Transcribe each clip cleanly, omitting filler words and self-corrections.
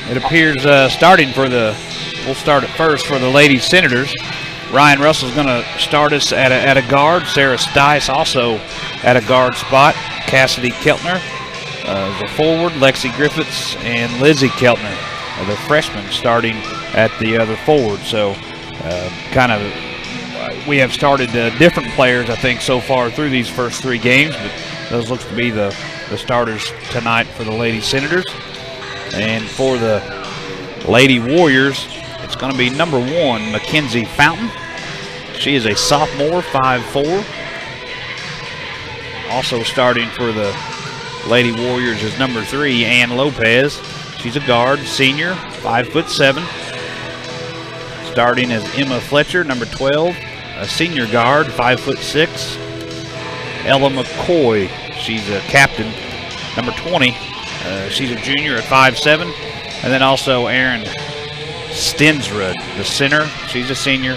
It appears we'll start at first for the Lady Senators. Ryan Russell's going to start us at a guard. Sarah Stice also at a guard spot. Cassidy Keltner, the forward. Lexi Griffiths and Lizzie Keltner, the freshman, starting at the other forward. So we have started different players, I think, so far through these first three games, but those looks to be the starters tonight for the Lady Senators. And for the Lady Warriors, it's going to be number 1, Mackenzie Fountain. She is a sophomore, 5'4". Also starting for the Lady Warriors is number 3, Ann Lopez. She's a guard, senior, 5'7". Starting as Emma Fletcher, number 12, a senior guard, 5'6". Ella McCoy, she's a captain, number 20. She's a junior at 5'7". And then also Erin Stensrud, the center. She's a senior,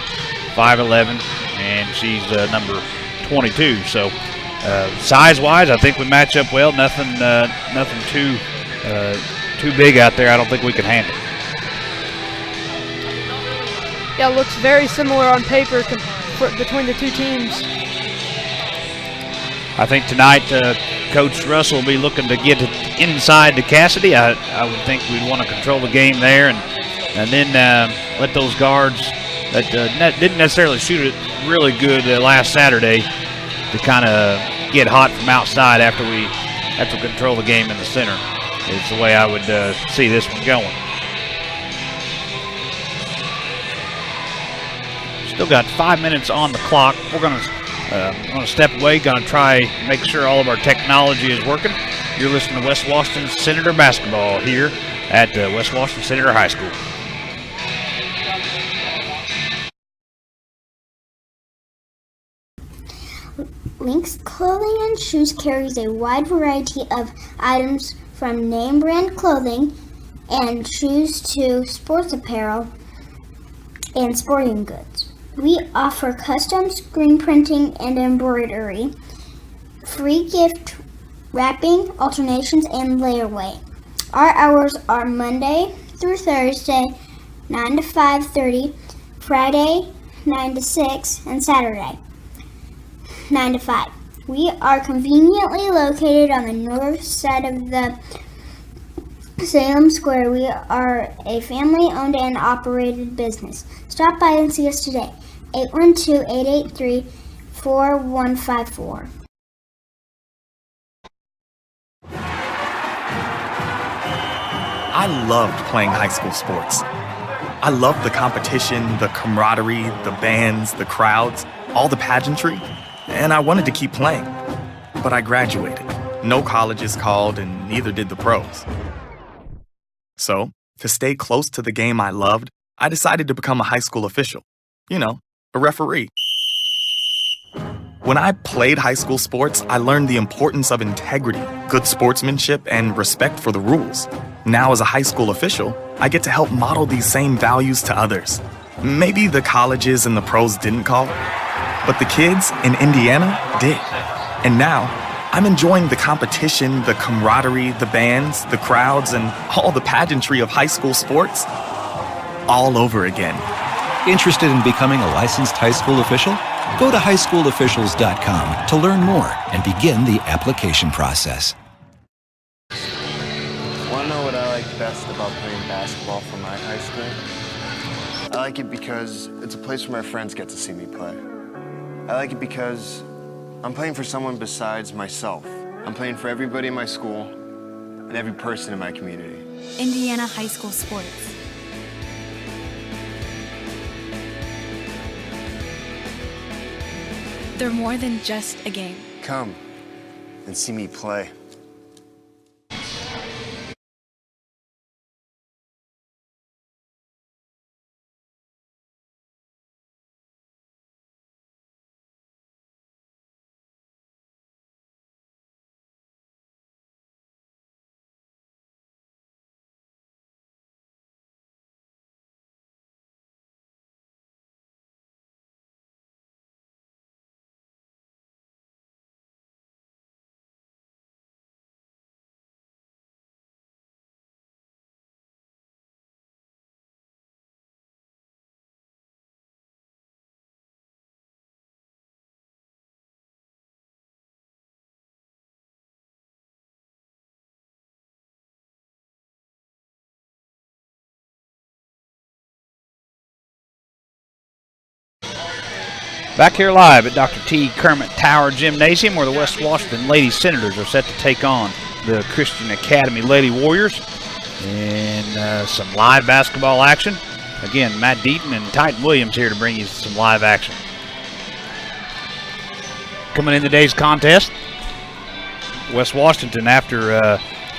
5'11", and she's number 22. So size-wise, I think we match up well. Nothing too big out there. I don't think we can handle. Yeah, it looks very similar on paper between the two teams. I think tonight Coach Russell will be looking to get it inside to Cassidy. I would think we'd want to control the game there and then let those guards that didn't necessarily shoot it really good last Saturday to kind of get hot from outside after we control the game in the center. Is the way I would see this one going. Still got 5 minutes on the clock. We're going to step away, going to try make sure all of our technology is working. You're listening to West Washington Senator basketball here at West Washington Senator High School. Link's Clothing and Shoes carries a wide variety of items from name brand clothing and shoes to sports apparel and sporting goods. We offer custom screen printing and embroidery, free gift wrapping, alternations, and layaway. Our hours are Monday through Thursday, 9 to 5:30, Friday, 9 to 6, and Saturday, 9 to 5. We are conveniently located on the north side of the Salem Square. We are a family-owned and operated business. Stop by and see us today. 812-883-4154. I loved playing high school sports. I loved the competition, the camaraderie, the bands, the crowds, all the pageantry, and I wanted to keep playing. But I graduated. No colleges called, and neither did the pros. So, to stay close to the game I loved, I decided to become a high school official. You know, a referee. When I played high school sports, I learned the importance of integrity, good sportsmanship, and respect for the rules. Now, as a high school official, I get to help model these same values to others. Maybe the colleges and the pros didn't call, but the kids in Indiana did. And now, I'm enjoying the competition, the camaraderie, the bands, the crowds, and all the pageantry of high school sports all over again. Interested in becoming a licensed high school official? Go to highschoolofficials.com to learn more and begin the application process. Want to know what I like best about playing basketball for my high school? I like it because it's a place where my friends get to see me play. I like it because I'm playing for someone besides myself. I'm playing for everybody in my school and every person in my community. Indiana high school sports. They're more than just a game. Come and see me play. Back here live at Dr. T. Kermit Tower Gymnasium, where the West Washington Lady Senators are set to take on the Christian Academy Lady Warriors in some live basketball action. Again, Matt Deaton and Titan Williams here to bring you some live action. Coming in today's contest, West Washington, after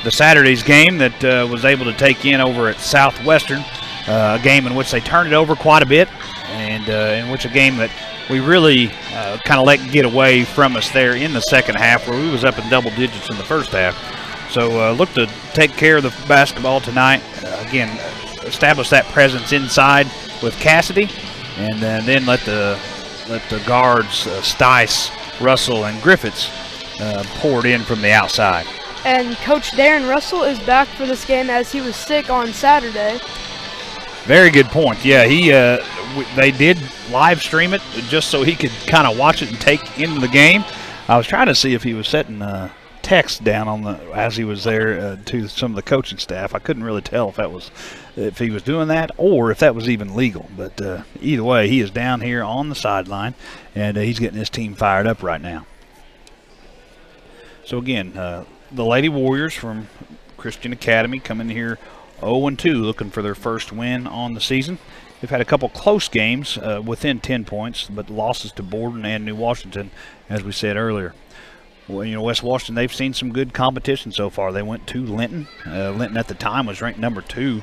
the Saturday's game that was able to take in over at Southwestern, a game in which they turned it over quite a bit, and in which a game that we really kind of let get away from us there in the second half, where we was up in double digits in the first half. So look to take care of the basketball tonight. Again, establish that presence inside with Cassidy, and then let the guards Stice, Russell, and Griffiths pour it in from the outside. And Coach Darren Russell is back for this game as he was sick on Saturday. Very good point. Yeah, they did live stream it just so he could kind of watch it and take into the game. I was trying to see if he was setting text down as he was there to some of the coaching staff. I couldn't really tell if he was doing that or if that was even legal. But either way, he is down here on the sideline, and he's getting his team fired up right now. So again, the Lady Warriors from Christian Academy come in here 0-2, looking for their first win on the season. They've had a couple close games within 10 points, but losses to Borden and New Washington, as we said earlier. Well, West Washington, they've seen some good competition so far. They went to Linton. Linton at the time was ranked number 2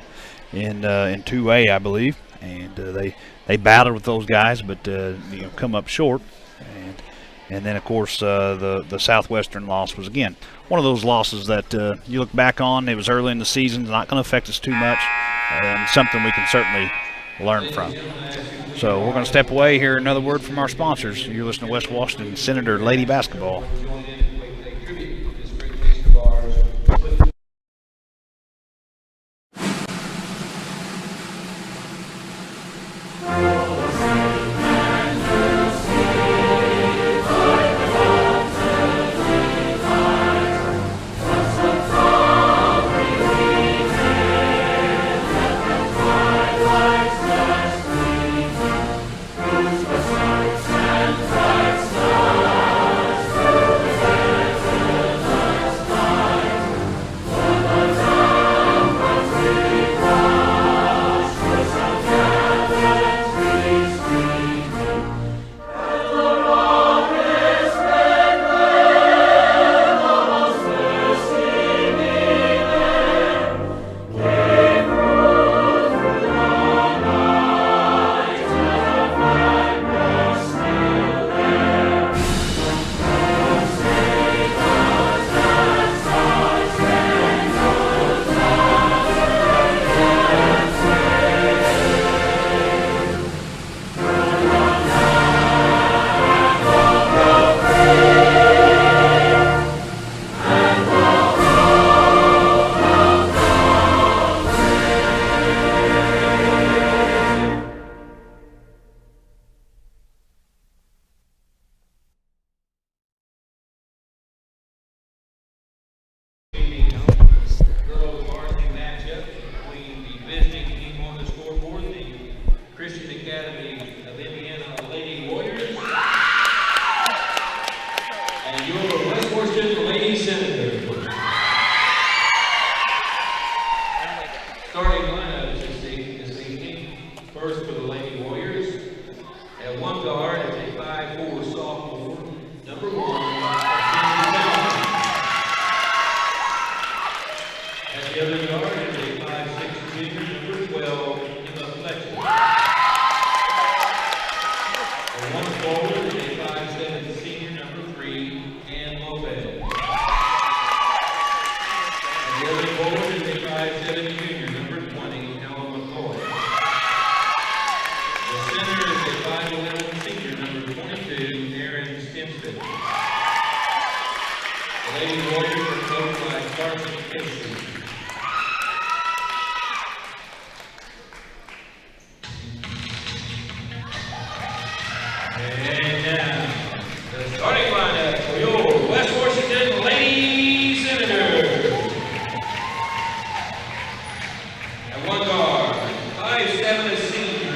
in 2A, I believe, and they battled with those guys, but come up short. And then, of course, the Southwestern loss was, again, one of those losses that you look back on. It was early in the season, not going to affect us too much, and something we can certainly learn from. So we're going to step away, hear another word from our sponsors. You're listening to West Washington Senator Lady Basketball.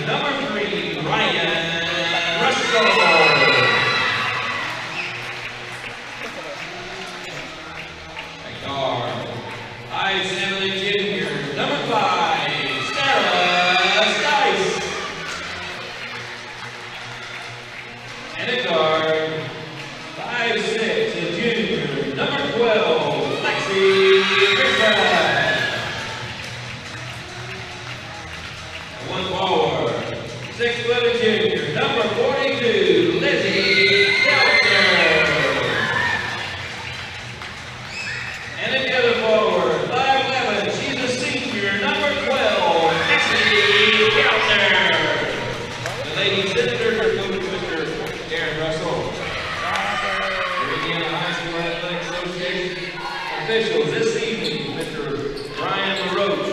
Number 3, Ryan Russell. One forward, 6'2" junior, number 42, Lizzie Keltner. And then the other forward, 5'11", she's a senior, number 12, Cassidy Keltner. The Lady Senators are moving to Mr. Aaron Russell. Indiana High School Athletic Association officials this evening, Mr. Brian LaRoche,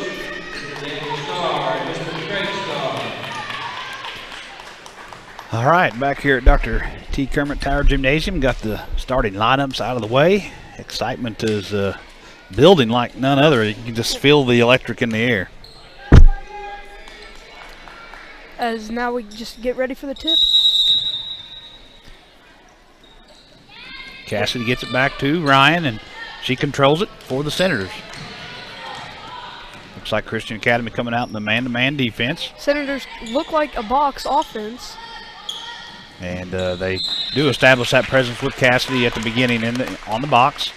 Mr. Daniel Starr, and Mr. Craig Starr. All right, back here at Dr. T. Kermit Tower Gymnasium, got the starting lineups out of the way. Excitement is building like none other. You can just feel the electric in the air. As now we just get ready for the tip. Cassidy gets it back to Ryan, and she controls it for the Senators. Looks like Christian Academy coming out in the man-to-man defense. Senators look like a box offense. And they do establish that presence with Cassidy at the beginning on the box.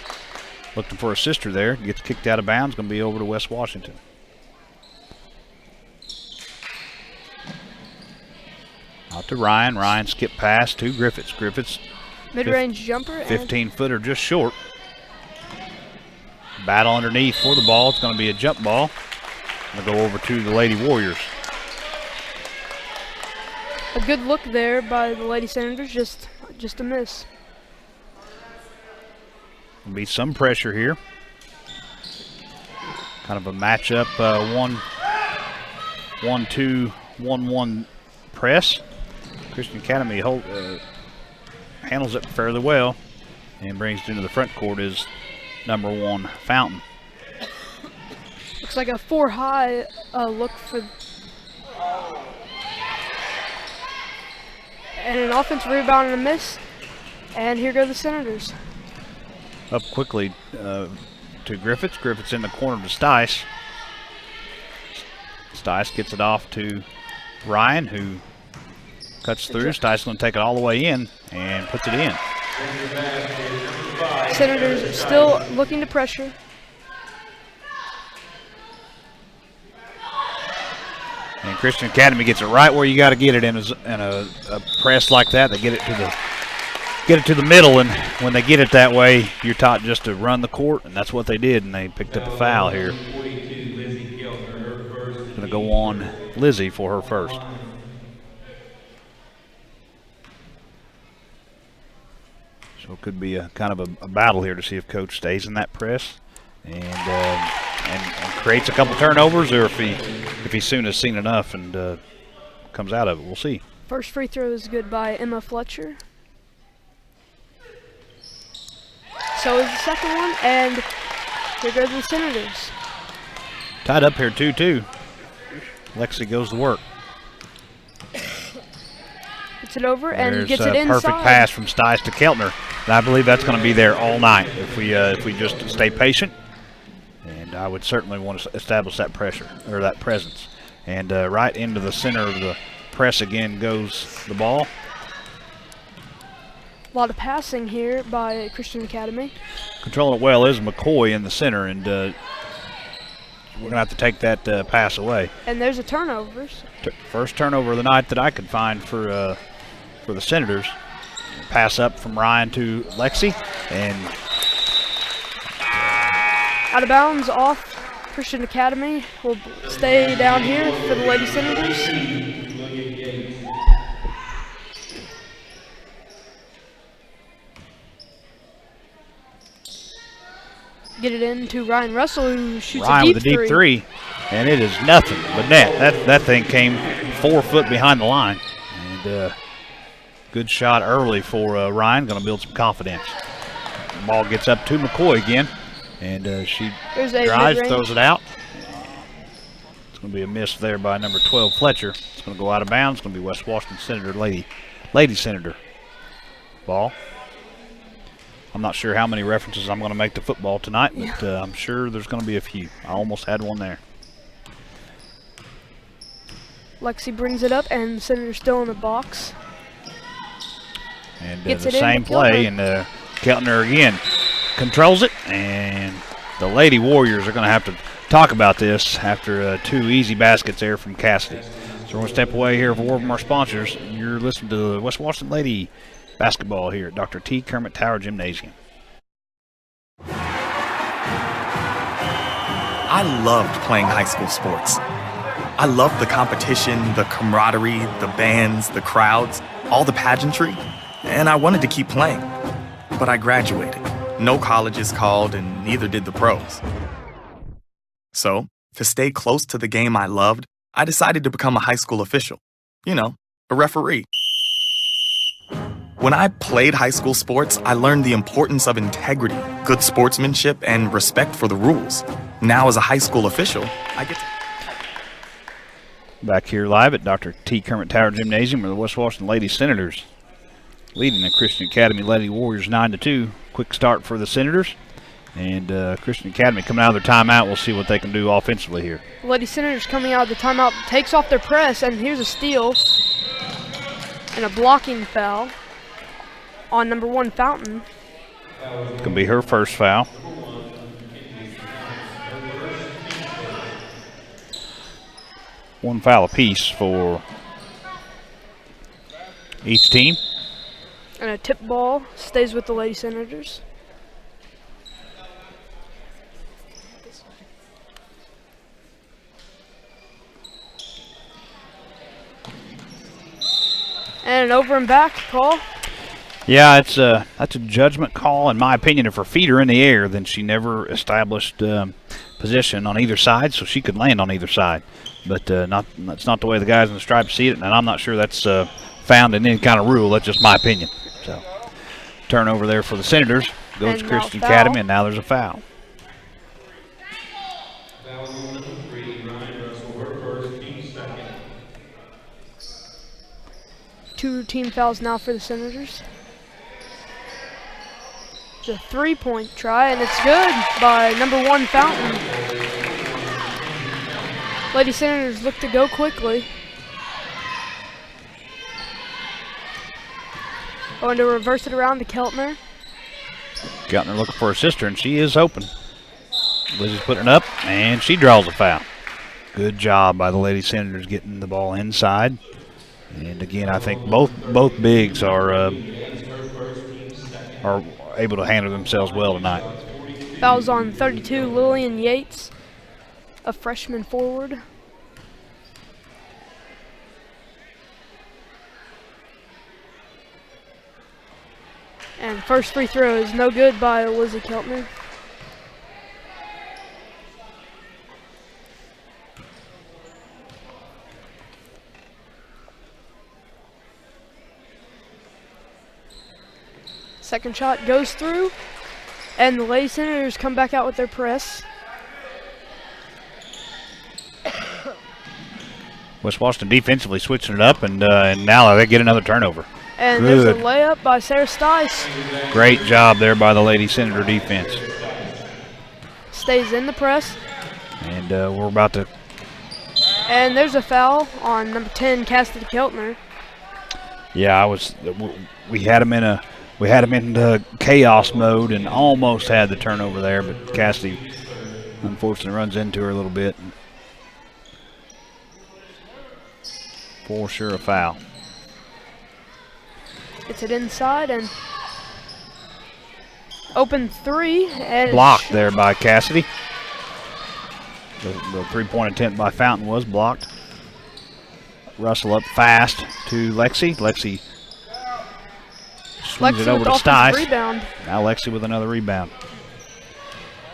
Looking for a sister there. Gets kicked out of bounds. Going to be over to West Washington. Out to Ryan. Ryan skip pass to Griffiths. Griffiths, Mid-range jumper. 15-footer just short. Battle underneath for the ball. It's going to be a jump ball. Going to go over to the Lady Warriors. A good look there by the Lady Senators, just a miss. There'll be some pressure here. Kind of a matchup, 1-2, 1-1 press. Christian Academy handles it fairly well and brings it into the front court is number 1 Fountain. Looks like a 4-high look for. And an offensive rebound and a miss. And here go the Senators. Up quickly to Griffiths. Griffiths in the corner to Stice. Stice gets it off to Ryan, who cuts through. Stice going to take it all the way in and puts it in. Senators still looking to pressure. And Christian Academy gets it right where you got to get it in a press like that. They get it to the middle, and when they get it that way, you're taught just to run the court, and that's what they did, and they picked up a foul here. Going to go on Lizzie for her first. So it could be a kind of a battle here to see if Coach stays in that press and creates a couple turnovers, or if he soon has seen enough and comes out of it. We'll see. First free throw is good by Emma Fletcher. So is the second one, and here go the Senators. Tied up here 2-2. Lexi goes to work. Gets it over and There's gets it inside. Perfect pass from Stice to Keltner. And I believe that's going to be there all night if we just stay patient. And I would certainly want to establish that pressure or that presence. And right into the center of the press again goes the ball. A lot of passing here by Christian Academy. Controlling it well is McCoy in the center, and we're going to have to take that pass away. And there's a turnover. First turnover of the night that I could find for the Senators. Pass up from Ryan to Lexi, and out of bounds off Christian Academy. Will stay down here for the Lady Senators. Get it in to Ryan Russell, who shoots Ryan a with a deep three, and it is nothing but net. That thing came 4 foot behind the line, and good shot early for Ryan. Going to build some confidence. The ball gets up to McCoy again, and she drives, throws it out. It's going to be a miss there by number 12 Fletcher. It's going to go out of bounds. It's going to be West Washington Senator Lady Senator ball. I'm not sure how many references I'm going to make to football tonight, but I'm sure there's going to be a few. I almost had one there. Lexi brings it up, and Senator's still in the box. And the same play, and Keltner again controls it, and the Lady Warriors are going to have to talk about this after 2 easy baskets there from Cassidy. So we're going to step away here for a word from our sponsors. You're listening to the West Washington Lady basketball here at Dr. T. Kermit Tower Gymnasium. I loved playing high school sports. I loved the competition, the camaraderie, the bands, the crowds, all the pageantry, and I wanted to keep playing. But I graduated. No colleges called, and neither did the pros. So, to stay close to the game I loved, I decided to become a high school official. You know, a referee. When I played high school sports, I learned the importance of integrity, good sportsmanship, and respect for the rules. Now, as a high school official, I get to... Back here live at Dr. T. Kermit Tower Gymnasium where the West Washington Lady Senators leading the Christian Academy Lady Warriors 9-2. Quick start for the Senators. And Christian Academy coming out of their timeout. We'll see what they can do offensively here. Lady Senators coming out of the timeout, takes off their press, and here's a steal and a blocking foul on number 1, Fountain. It's going to be her first foul. One foul apiece for each team. And a tip ball stays with the Lady Senators. And an over and back call. Yeah, that's a judgment call, in my opinion. If her feet are in the air, then she never established position on either side, so she could land on either side. But that's not the way the guys in the stripes see it, and I'm not sure that's found in any kind of rule. That's just my opinion. So, turnover there for the Senators. Goes to Christian Academy, and now there's a foul. Foul number 3, Ryan Russell, her first, team second. 2 team fouls now for the Senators. It's a 3-point try, and it's good by number 1, Fountain. Lady Senators look to go quickly. Going to reverse it around to Keltner. Keltner looking for her sister, and she is open. Lizzie's putting it up, and she draws a foul. Good job by the Lady Senators getting the ball inside. And again, I think both bigs are able to handle themselves well tonight. Fouls on 32, Lillian Yates, a freshman forward. And first free throw is no good by Lizzie Keltner. Second shot goes through, and the Lady Senators come back out with their press. West Washington defensively switching it up, and now they get another turnover. And Good. There's a layup by Sarah Stice. Great job there by the Lady Senator defense. Stays in the press. And we're about to... And there's a foul on number 10, Cassidy Keltner. Yeah, we had him in chaos mode and almost had the turnover there, but Cassidy unfortunately runs into her a little bit. And for sure a foul. Gets it inside and open 3. And blocked there by Cassidy. The three-point attempt by Fountain was blocked. Russell up fast to Lexi. Lexi swings it over to Stice. Rebound. Now Lexi with another rebound.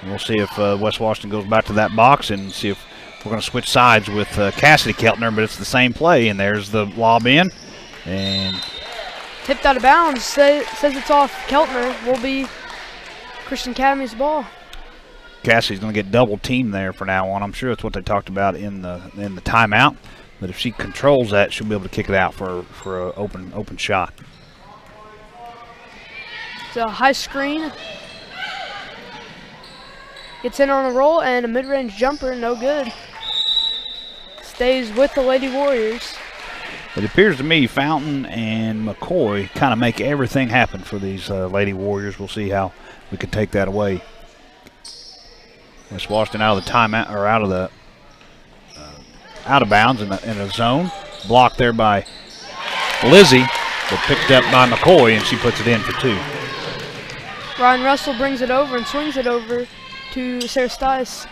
And we'll see if West Washington goes back to that box and see if we're going to switch sides with Cassidy Keltner, but it's the same play. And there's the lob in. And tipped out of bounds. Says it's off Keltner. Will be Christian Academy's ball. Cassidy's going to get double teamed there from now on. I'm sure that's what they talked about in the timeout. But if she controls that, she'll be able to kick it out for an open shot. It's a high screen. Gets in on a roll and a mid-range jumper, no good. Stays with the Lady Warriors. It appears to me Fountain and McCoy kind of make everything happen for these Lady Warriors. We'll see how we can take that away. West Washington out of the timeout, or out of bounds in a zone. Blocked there by Lizzie, but picked up by McCoy, and she puts it in for 2. Ryan Russell brings it over and swings it over to Sarah Stice.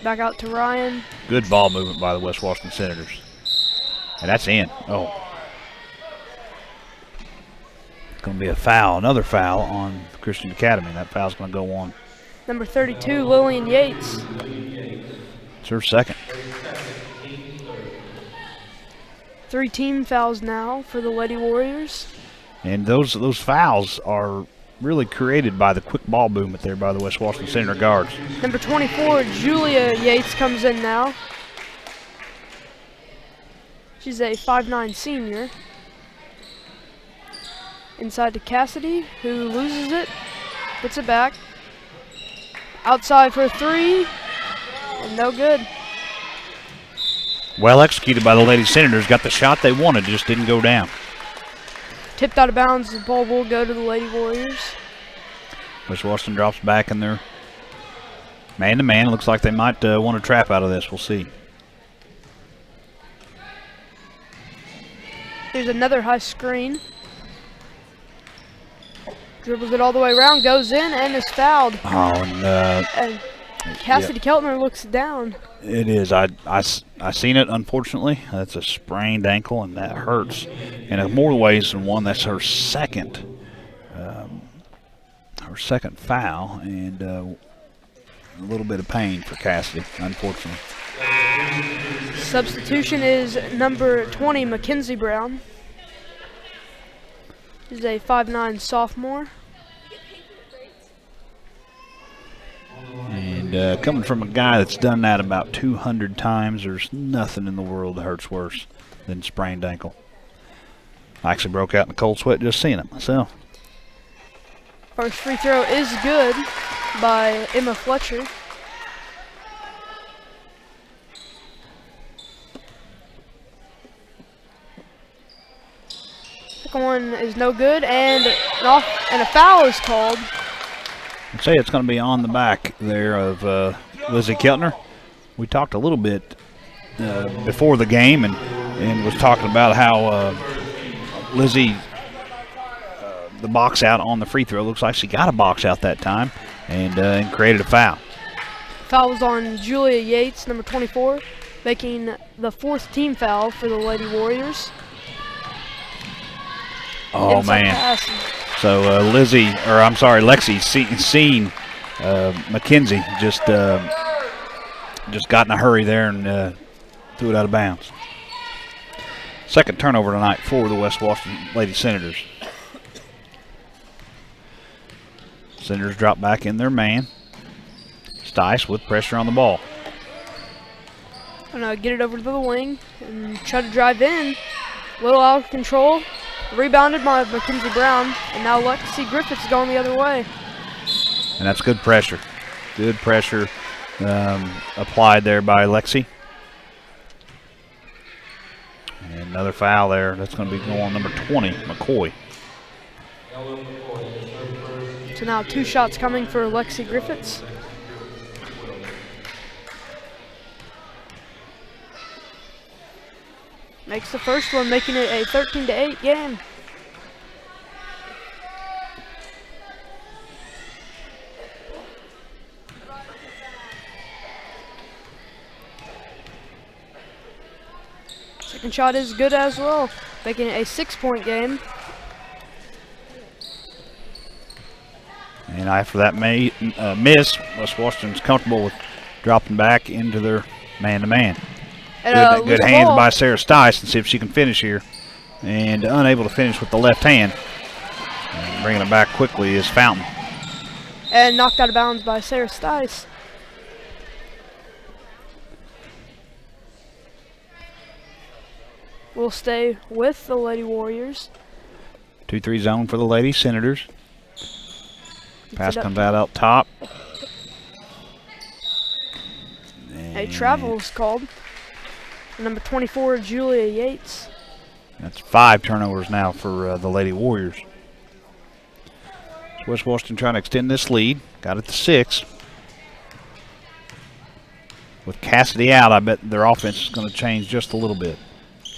Back out to Ryan. Good ball movement by the West Washington Senators. And that's in. Oh. It's going to be a foul, another foul on Christian Academy. That foul's going to go on. Number 32, Lillian Yates. It's her second. 3 team fouls now for the Lady Warriors. And those fouls are really created by the quick ball movement there by the West Washington Senator guards. Number 24, Julia Yates comes in now. She's a 5'9" senior. Inside to Cassidy, who loses it, puts it back. Outside for 3, and no good. Well executed by the Lady Senators. Got the shot they wanted, just didn't go down. Tipped out of bounds, the ball will go to the Lady Warriors. West Washington drops back in their man-to-man. Looks like they might want a trap out of this. We'll see. There's another high screen. Dribbles it all the way around, goes in, and is fouled. Oh, and Cassidy Keltner looks down. It is. I seen it, unfortunately. That's a sprained ankle, and that hurts. And in more ways than one, that's her second foul, and a little bit of pain for Cassidy, unfortunately. Substitution is number 20, Mackenzie Brown. She's a 5'9" sophomore. And coming from a guy that's done that about 200 times, there's nothing in the world that hurts worse than sprained ankle. I actually broke out in a cold sweat just seeing it myself. First free throw is good by Emma Fletcher. Second one is no good, and a foul is called. I'd say it's going to be on the back there of Lizzie Keltner. We talked a little bit before the game and was talking about how Lizzie, the box out on the free throw, looks like she got a box out that time and created a foul. Foul was on Julia Yates, number 24, making the 4th team foul for the Lady Warriors. Oh, Inside man. pass. So Lexi seen Mackenzie just got in a hurry there and threw it out of bounds. Second turnover tonight for the West Washington Lady Senators. Senators drop back in their man. Stice with pressure on the ball. Gonna get it over to the wing and try to drive in. A little out of control. Rebounded by Mackenzie Brown, and now Lexi Griffith's going the other way. And that's good pressure. Good pressure applied there by Lexi. And another foul there. That's going to be going on number 20, McCoy. So now 2 shots coming for Lexi Griffiths. Makes the first one, making it a 13-8 game. Second shot is good as well, making it a 6-point game. And after that miss, West Washington's comfortable with dropping back into their man-to-man. Good hands by Sarah Stice, and see if she can finish here. And unable to finish with the left hand. And bringing it back quickly is Fountain. And knocked out of bounds by Sarah Stice. We'll stay with the Lady Warriors. 2-3 zone for the Lady Senators. Pass comes out top. A travel is called. Number 24, Julia Yates. That's 5 turnovers now for the Lady Warriors. West Washington trying to extend this lead. Got it to 6. with Cassidy out, I bet their offense is going to change just a little bit.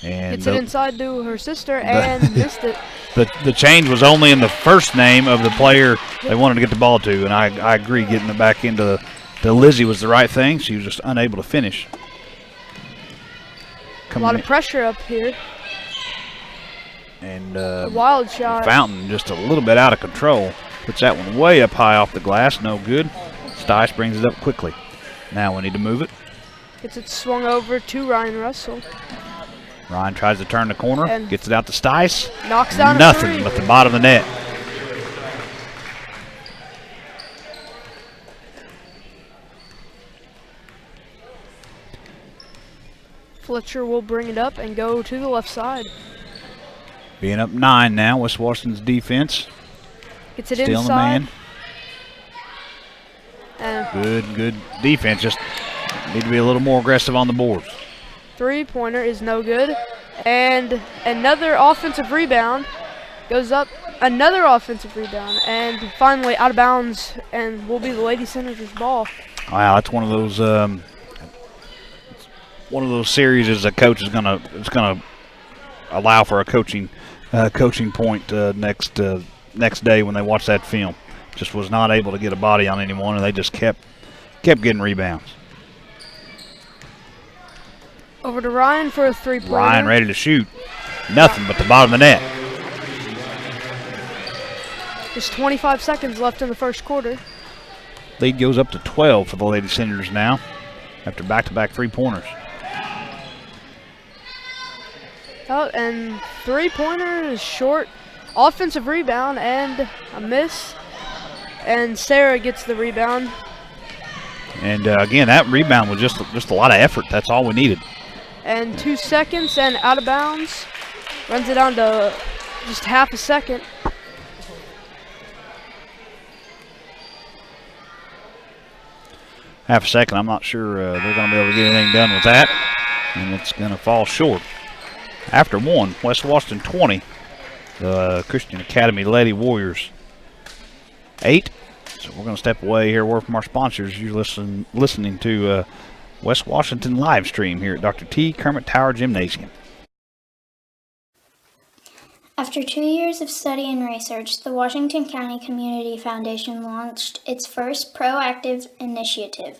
And Gets it inside to her sister and missed it. The change was only in the first name of the player they wanted to get the ball to, and I agree, getting it back into Lizzie was the right thing. She was just unable to finish. A lot of pressure up here. And a wild shot. Fountain just a little bit out of control. Puts that one way up high off the glass. No good. Stice brings it up quickly. Now we need to move it. Gets it swung over to Ryan Russell. Ryan tries to turn the corner. And gets it out to Stice. Knocks down nothing but the bottom of the net. Fletcher will bring it up and go to the left side. Being up 9 now, West Washington's defense. Gets it Still inside. The man. Good defense. Just need to be a little more aggressive on the boards. Three-pointer is no good. And another offensive rebound. Goes up. Another offensive rebound. And finally out of bounds and will be the Lady Senators' ball. Wow, that's one of those series is a coach is gonna allow for a coaching point next day when they watch that film. Just was not able to get a body on anyone, and they just kept getting rebounds. Over to Ryan for a three-pointer. Ryan ready to shoot. Nothing but the bottom of the net. Just 25 seconds left in the first quarter. Lead goes up to 12 for the Lady Senators now after back-to-back three-pointers. Out and three-pointer is short. Offensive rebound and a miss. And Sarah gets the rebound. And again, that rebound was just a lot of effort. That's all we needed. And 2 seconds and out of bounds. Runs it down to just half a second. Half a second. I'm not sure they're going to be able to get anything done with that. And it's going to fall short. After one, West Washington 20, the Christian Academy Lady Warriors 8. So we're going to step away here, word from our sponsors. You're listening to West Washington live stream here at Dr. T. Kermit Tower Gymnasium. After 2 years of study and research, the Washington County Community Foundation launched its first proactive initiative,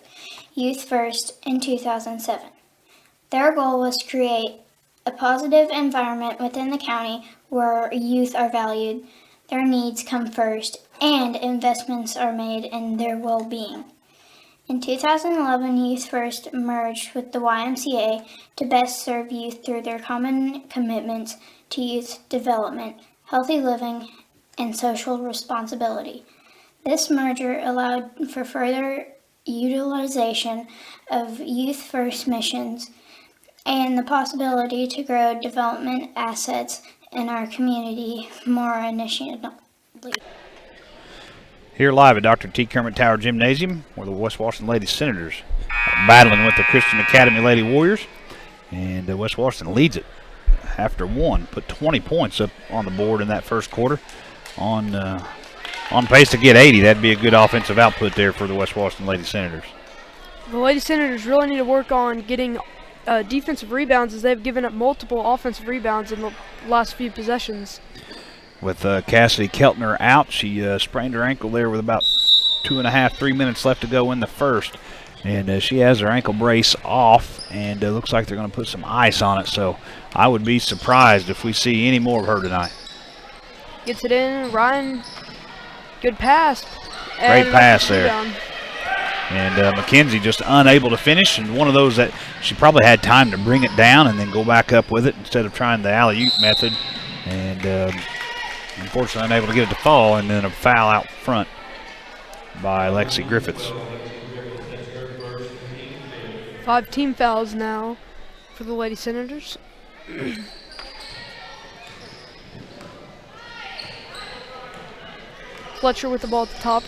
Youth First, in 2007. Their goal was to create a positive environment within the county where youth are valued, their needs come first, and investments are made in their well-being. In 2011, Youth First merged with the YMCA to best serve youth through their common commitments to youth development, healthy living, and social responsibility. This merger allowed for further utilization of Youth First missions and the possibility to grow development assets in our community more initially. Here live at Dr. T. Kermit Tower Gymnasium, where the West Washington Lady Senators are battling with the Christian Academy Lady Warriors. And West Washington leads it after one. Put 20 points up on the board in that first quarter. On pace to get 80. That'd be a good offensive output there for the West Washington Lady Senators. The Lady Senators really need to work on getting defensive rebounds, as they've given up multiple offensive rebounds in the last few possessions. With Cassidy Keltner out, she sprained her ankle there with about 2.5, 3 minutes left to go in the first. And she has her ankle brace off, and it looks like they're going to put some ice on it. So I would be surprised if we see any more of her tonight. Gets it in. Ryan, good pass. Great pass there. Rebound. And McKenzie just unable to finish, and one of those that she probably had time to bring it down and then go back up with it instead of trying the alley-oop method. And unfortunately unable to get it to fall, and then a foul out front by Lexi Griffiths. 5 team fouls now for the Lady Senators. Fletcher with the ball at the top.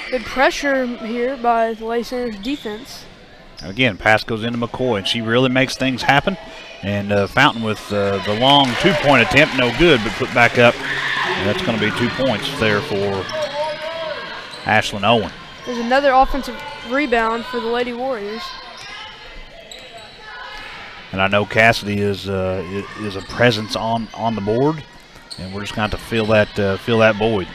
Good pressure here by the Lady Senators defense. Again, pass goes into McCoy, and she really makes things happen. And Fountain with the long two-point attempt, no good, but put back up. And that's going to be 2 points there for Ashlyn Owen. There's another offensive rebound for the Lady Warriors. And I know Cassidy is a presence on the board, and we're just going to have to fill that void.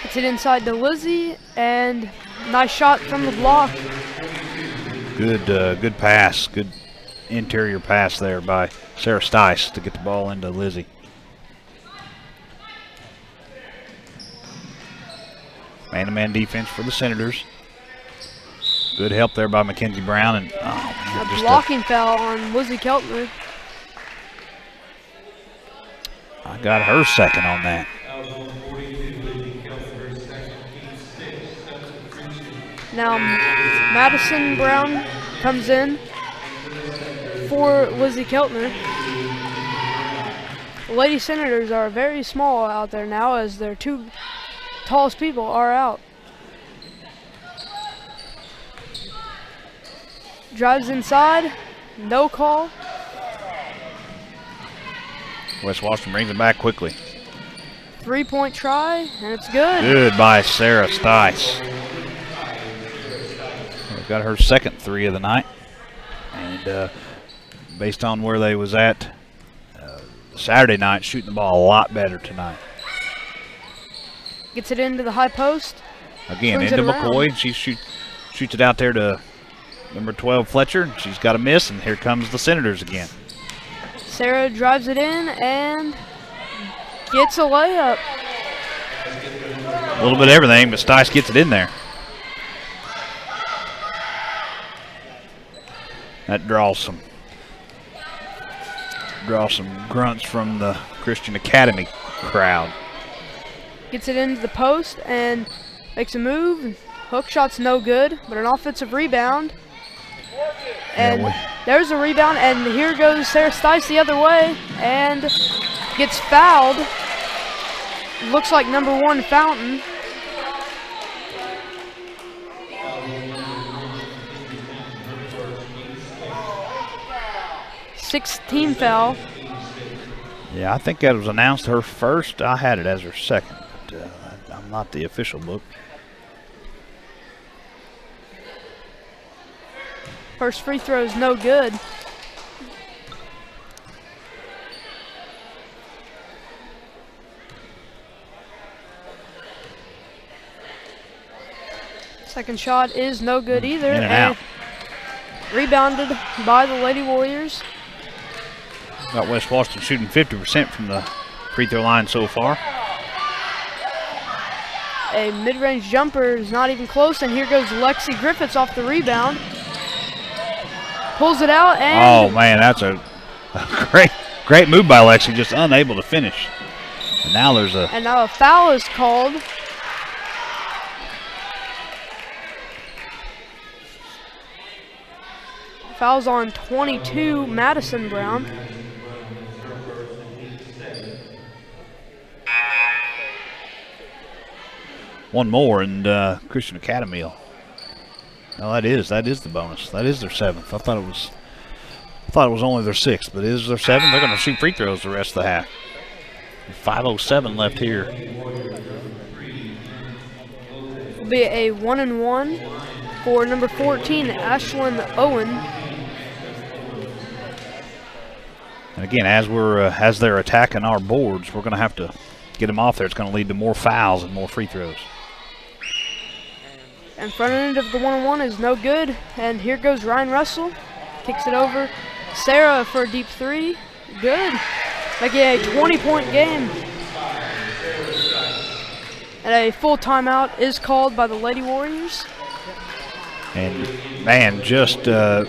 Gets it inside to Lizzie, and nice shot from the block. Good pass, good interior pass there by Sarah Stice to get the ball into Lizzie. Man-to-man defense for the Senators. Good help there by Mackenzie Brown, and A blocking foul on Lizzie Keltner. I got her second on that. Now Madison Brown comes in for Lizzie Keltner. The Lady Senators are very small out there now, as their two tallest people are out. Drives inside, no call. West Washington brings it back quickly. 3-point try, and it's good. Good by Sarah Stice. Got her second three of the night, and based on where they was at Saturday night, shooting the ball a lot better tonight. Gets it into the high post. Again, Swings into it around. McCoy. She shoots it out there to number 12 Fletcher. She's got a miss, and here comes the Senators again. Sarah drives it in and gets a layup. A little bit of everything, but Stice gets it in there. That draws some grunts from the Christian Academy crowd. Gets it into the post and makes a move. Hook shot's no good, but an offensive rebound. And there's a rebound, and here goes Sarah Stice the other way and gets fouled. Looks like number 1 Fountain. Team foul. Yeah, I think that was announced her first. I had it as her second, but I'm not the official book. First free throw is no good. Second shot is no good either. In and out. Rebounded by the Lady Warriors. Got West Washington shooting 50% from the free throw line so far. A mid-range jumper is not even close, and here goes Lexi Griffiths off the rebound. Pulls it out, and Oh man, that's a great move by Lexi, just unable to finish. And now now a foul is called. Foul's on 22, Madison Brown. one more, and Christian Academy. No, that is the bonus. That is their seventh. I thought it was only their sixth, but it is their seventh. They're going to shoot free throws the rest of the half. 5:07 left here. Will be a 1-and-1 for number 14, Ashlyn Owen. And again, as they're attacking our boards, we're going to have to get them off there. It's going to lead to more fouls and more free throws. And front end of the 1-and-1 is no good. And here goes Ryan Russell. Kicks it over. Sarah for a deep three. Good. Making a 20-point game. And a full timeout is called by the Lady Warriors. And man, just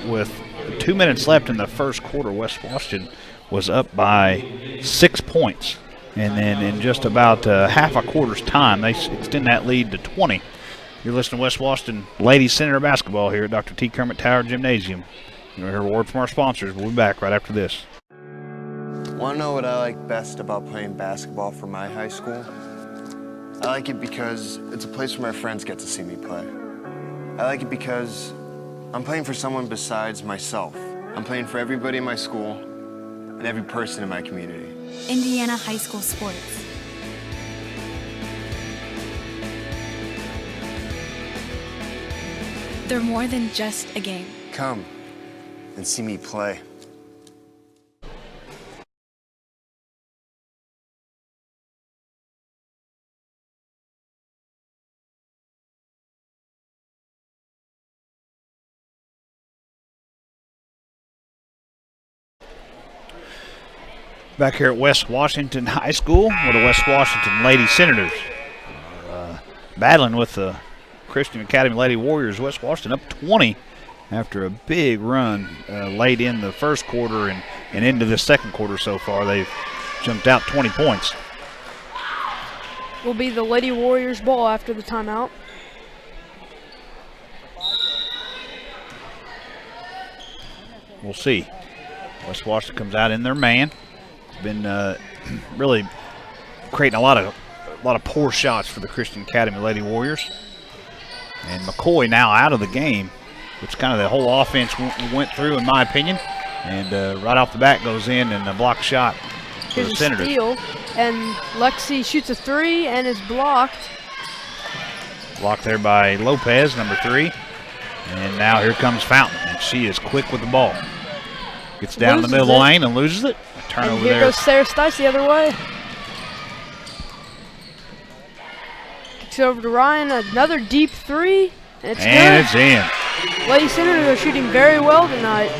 with 2 minutes left in the first quarter, West Washington was up by 6 points. And then in just about half a quarter's time, they extend that lead to 20. You're listening to West Washington Ladies Senator Basketball here at Dr. T. Kermit Tower Gymnasium. You'll hear a word from our sponsors. We'll be back right after this. Want to know what I like best about playing basketball for my high school? I like it because it's a place where my friends get to see me play. I like it because I'm playing for someone besides myself. I'm playing for everybody in my school and every person in my community. Indiana high school sports. They're more than just a game. Come and see me play. Back here at West Washington High School with the West Washington Lady Senators. Battling with the Christian Academy Lady Warriors. West Washington up 20 after a big run late in the first quarter and into the second quarter so far. They've jumped out 20 points. Will be the Lady Warriors ball after the timeout. We'll see. West Washington comes out in their man. Been really creating a lot of poor shots for the Christian Academy Lady Warriors. And McCoy now out of the game, which kind of the whole offense went through, in my opinion. And right off the bat goes in and a block shot for Here's the a Senators. steal, and Lexi shoots a three and is blocked. Blocked there by Lopez, number 3. And now here comes Fountain, and she is quick with the ball. Gets down in the middle of the lane and loses it. Turnover And here there. goes Sarah Stice the other way. Kicks it over to Ryan, another deep three, and it's And good. it's in. Lady Senators are shooting very well tonight.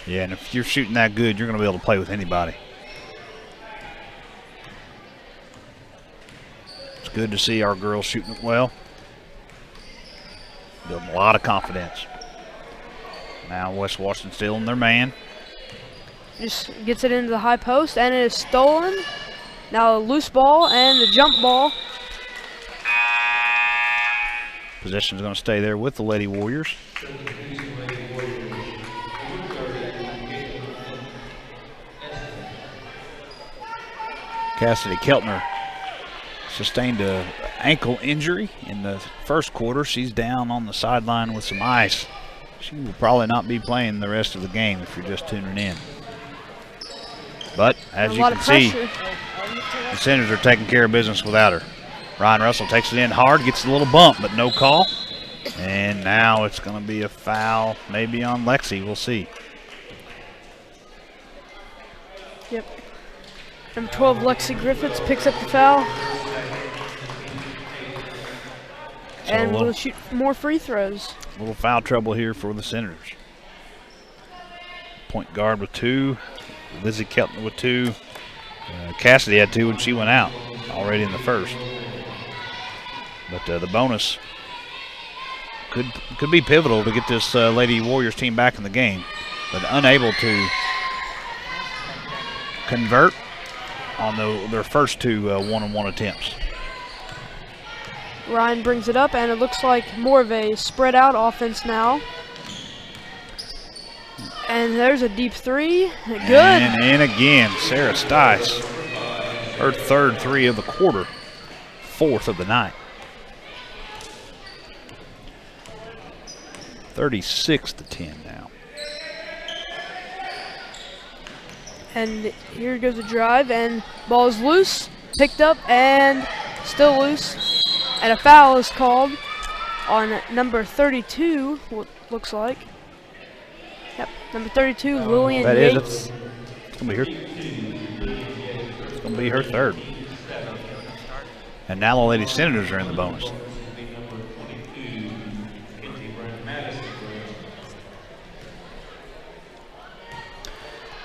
Yeah, and if you're shooting that good, you're going to be able to play with anybody. It's good to see our girls shooting it well. Building a lot of confidence. Now West Washington still in their man. Just gets it into the high post, and it is stolen. Now a loose ball and the jump ball. Possession is going to stay there with the Lady Warriors. Cassidy Keltner sustained an ankle injury in the first quarter. She's down on the sideline with some ice. She will probably not be playing the rest of the game if you're just tuning in. But as you can see, the Senators are taking care of business without her. Ryan Russell takes it in hard, gets a little bump, but no call. And now it's going to be a foul, maybe on Lexi. We'll see. Yep. Number 12, Lexi Griffiths picks up the foul. So And we'll shoot more free throws. A little foul trouble here for the Senators. Point guard with 2. Lizzie Keltner with 2. Cassidy had 2 when she went out already in the first. But the bonus could be pivotal to get this Lady Warriors team back in the game, but unable to convert on their first 2 one-on-one attempts. Ryan brings it up, and it looks like more of a spread-out offense now. And there's a deep three. Good. And again, Sarah Stice. Her third 3 of the quarter, 4th of the night. 36-10 now. And here goes a drive, and ball is loose, picked up, and still loose. And a foul is called on number 32, what looks like. Yep, number 32, Lillian That Yates. is it. It's going to be her. It's going to be her third. And now the Lady Senators are in the bonus.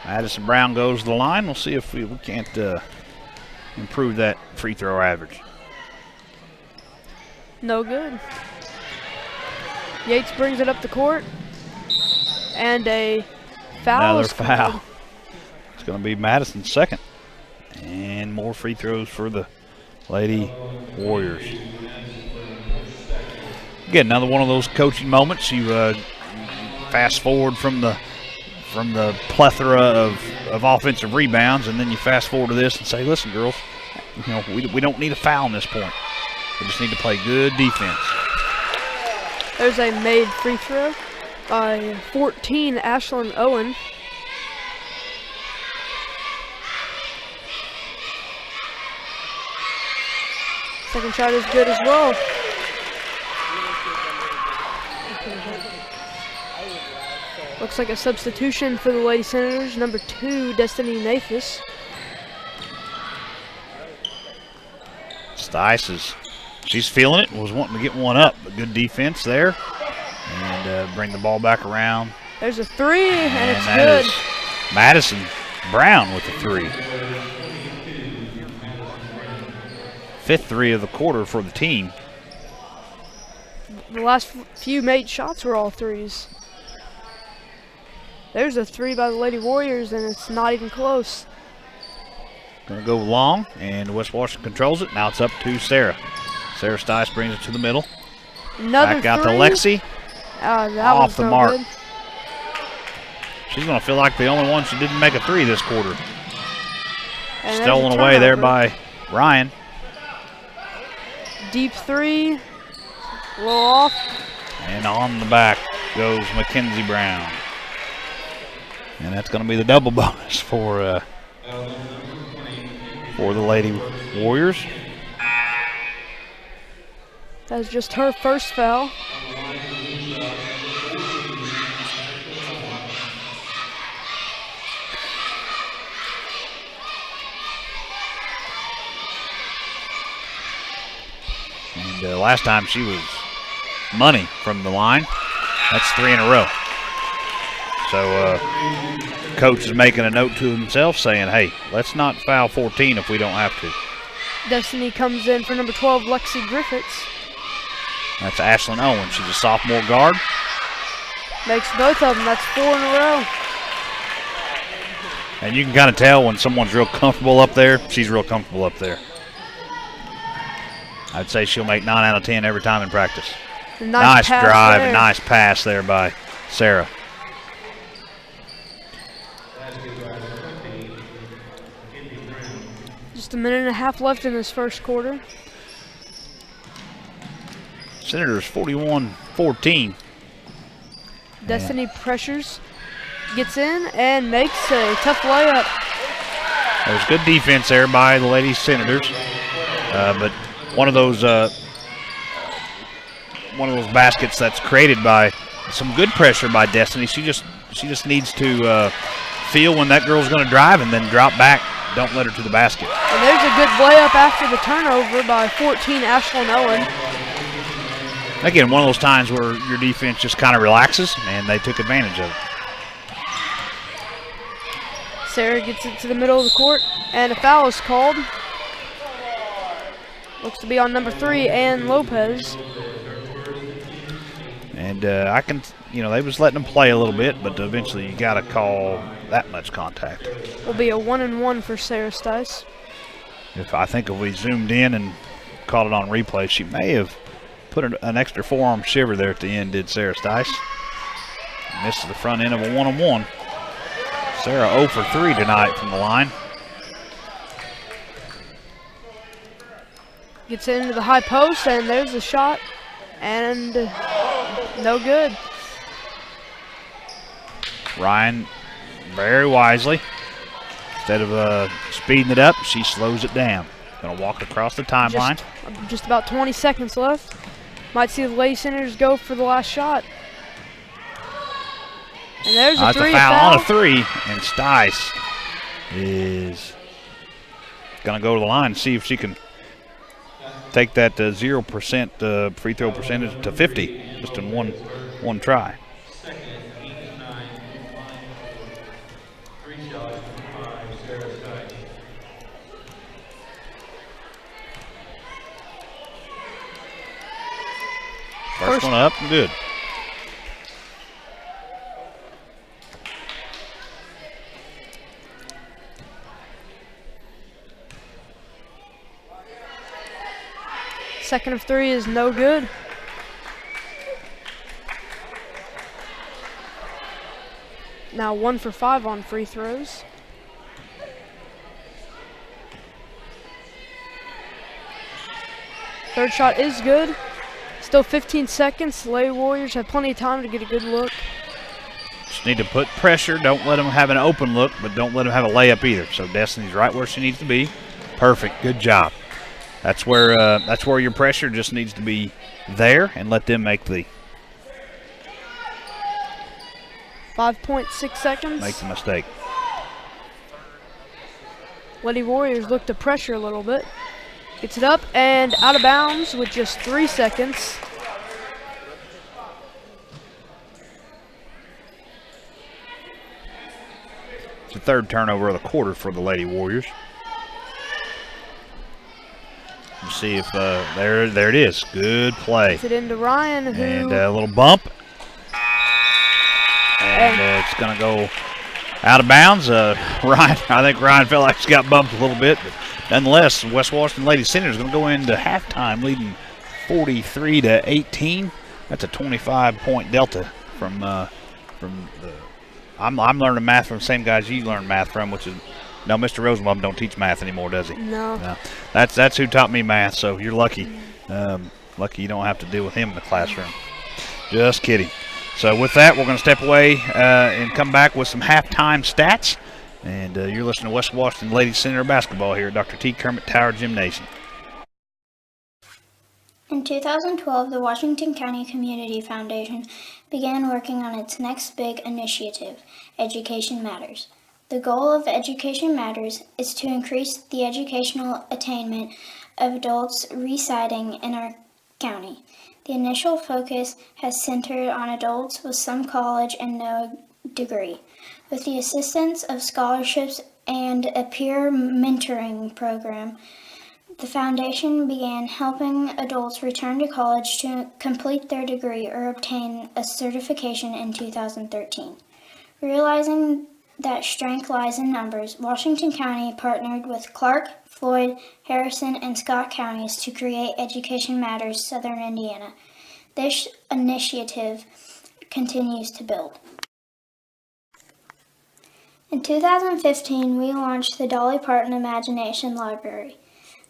Madison Brown goes to the line. We'll see if we can't improve that free throw average. No good. Yates brings it up the court. And a foul. Another foul. It's going to be Madison's second. And more free throws for the Lady Warriors. Again, another one of those coaching moments. You fast forward from the plethora of offensive rebounds, and then you fast forward to this and say, listen, girls, you know, we don't need a foul in this point. We just need to play good defense. There's a made free throw by 14, Ashlyn Owen. Second shot is good as well. Looks like a substitution for the Lady Senators. Number 2, Destiny Nathis. Stice she's feeling it, was wanting to get one up, but good defense there. And bring the ball back around. There's a 3, and it's that good. is Madison Brown with the 3. 5th 3 of the quarter for the team. The last few made shots were all 3s. There's a 3 by the Lady Warriors, and it's not even close. Gonna go long, and West Washington controls it. Now it's up to Sarah. Sarah Stice brings it to the middle. Another Back out 3. to Lexi. That Off was the no mark. good. She's gonna feel like the only one she didn't make a 3 this quarter. And there's a Stolen away there turnover. by Ryan. Deep 3. Low off. And on the back goes Mackenzie Brown. And that's going to be the double bonus for the Lady Warriors. That's just her first foul. And last time she was money from the line. That's 3 in a row. So coach is making a note to himself saying, hey, let's not foul 14 if we don't have to. Destiny comes in for number 12, Lexi Griffiths. That's Ashlyn Owen. She's a sophomore guard. Makes both of them. That's 4 in a row. And you can kind of tell when someone's real comfortable up there, she's real comfortable up there. I'd say she'll make 9 out of 10 every time in practice. Nice pass drive there. and nice pass there by Sarah. Just a minute and a half left in this first quarter. Senators 41-14. Destiny pressures, gets in, and makes a tough layup. There was good defense there by the Lady Senators, but one of those baskets that's created by some good pressure by Destiny. She just needs to feel when that girl's going to drive and then drop back. Don't let her to the basket. And there's a good layup after the turnover by 14, Ashlyn Owen. Again, one of those times where your defense just kind of relaxes, and they took advantage of it. Sarah gets it to the middle of the court, and a foul is called. Looks to be on number 3, Ann Lopez. And they was letting them play a little bit, but eventually you got to call that much contact. Will be a 1-and-1 for Sarah Stice. I think if we zoomed in and caught it on replay, she may have put an extra forearm shiver there at the end, did Sarah Stice. Misses the front end of a 1-on-1. Sarah 0 for 3 tonight from the line. Gets it into the high post, and there's the shot, and no good. Ryan, very wisely, instead of speeding it up, she slows it down. Gonna walk across the timeline. Just about 20 seconds left. Might see the Lady Senators go for the last shot. And there's a That's a 3 foul on a 3, and Stice is gonna go to the line and see if she can take that 0% free throw percentage to 50 just in one try. First one up, good. Second of 3 is no good. Now 1 for 5 on free throws. Third shot is good. Still 15 seconds. The Lady Warriors have plenty of time to get a good look. Just need to put pressure. Don't let them have an open look, but don't let them have a layup either. So Destiny's right where she needs to be. Perfect. Good job. That's where your pressure just needs to be there, and let them make the. 5.6 seconds. Makes a mistake. Lady Warriors look to pressure a little bit. Gets it up and out of bounds with just 3 seconds. It's the third turnover of the quarter for the Lady Warriors. Let's see if there it is. Good play. Gets it into Ryan, who And a little bump. And it's going to go out of bounds. I think Ryan felt like he got bumped a little bit, but nonetheless, West Washington Lady Center is going to go into halftime leading 43-18. That's a 25-point delta from the. I'm learning math from the same guys you learn math from, which is no, Mr. Rosenbaum don't teach math anymore, does he? No. That's who taught me math. So you're lucky. Lucky you don't have to deal with him in the classroom. Just kidding. So with that, we're going to step away and come back with some halftime stats. And you're listening to West Washington Ladies Center basketball here at Dr. T. Kermit Tower Gymnasium. In 2012, the Washington County Community Foundation began working on its next big initiative, Education Matters. The goal of Education Matters is to increase the educational attainment of adults residing in our county. The initial focus has centered on adults with some college and no degree. With the assistance of scholarships and a peer mentoring program, the foundation began helping adults return to college to complete their degree or obtain a certification in 2013. Realizing that strength lies in numbers, Washington County partnered with Clark, Floyd, Harrison, and Scott counties to create Education Matters Southern Indiana. This initiative continues to build. In 2015, we launched the Dolly Parton Imagination Library.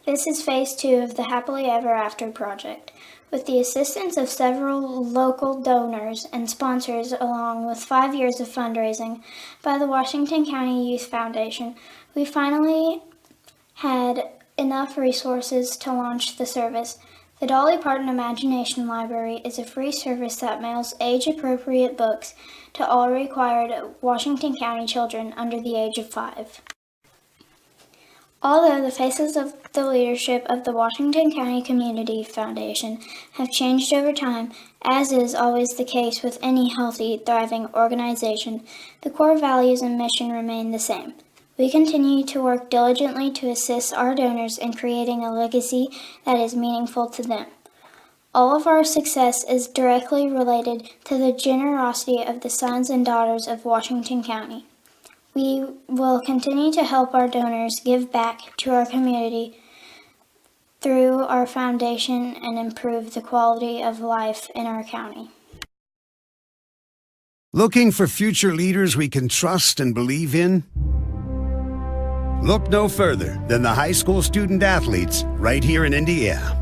This is phase 2 of the Happily Ever After project. With the assistance of several local donors and sponsors, along with 5 years of fundraising by the Washington County Youth Foundation, we finally had enough resources to launch the service. The Dolly Parton Imagination Library is a free service that mails age-appropriate books to all required Washington County children under the age of 5. Although the faces of the leadership of the Washington County Community Foundation have changed over time, as is always the case with any healthy, thriving organization, the core values and mission remain the same. We continue to work diligently to assist our donors in creating a legacy that is meaningful to them. All of our success is directly related to the generosity of the sons and daughters of Washington County. We will continue to help our donors give back to our community through our foundation and improve the quality of life in our county. Looking for future leaders we can trust and believe in? Look no further than the high school student athletes right here in Indiana.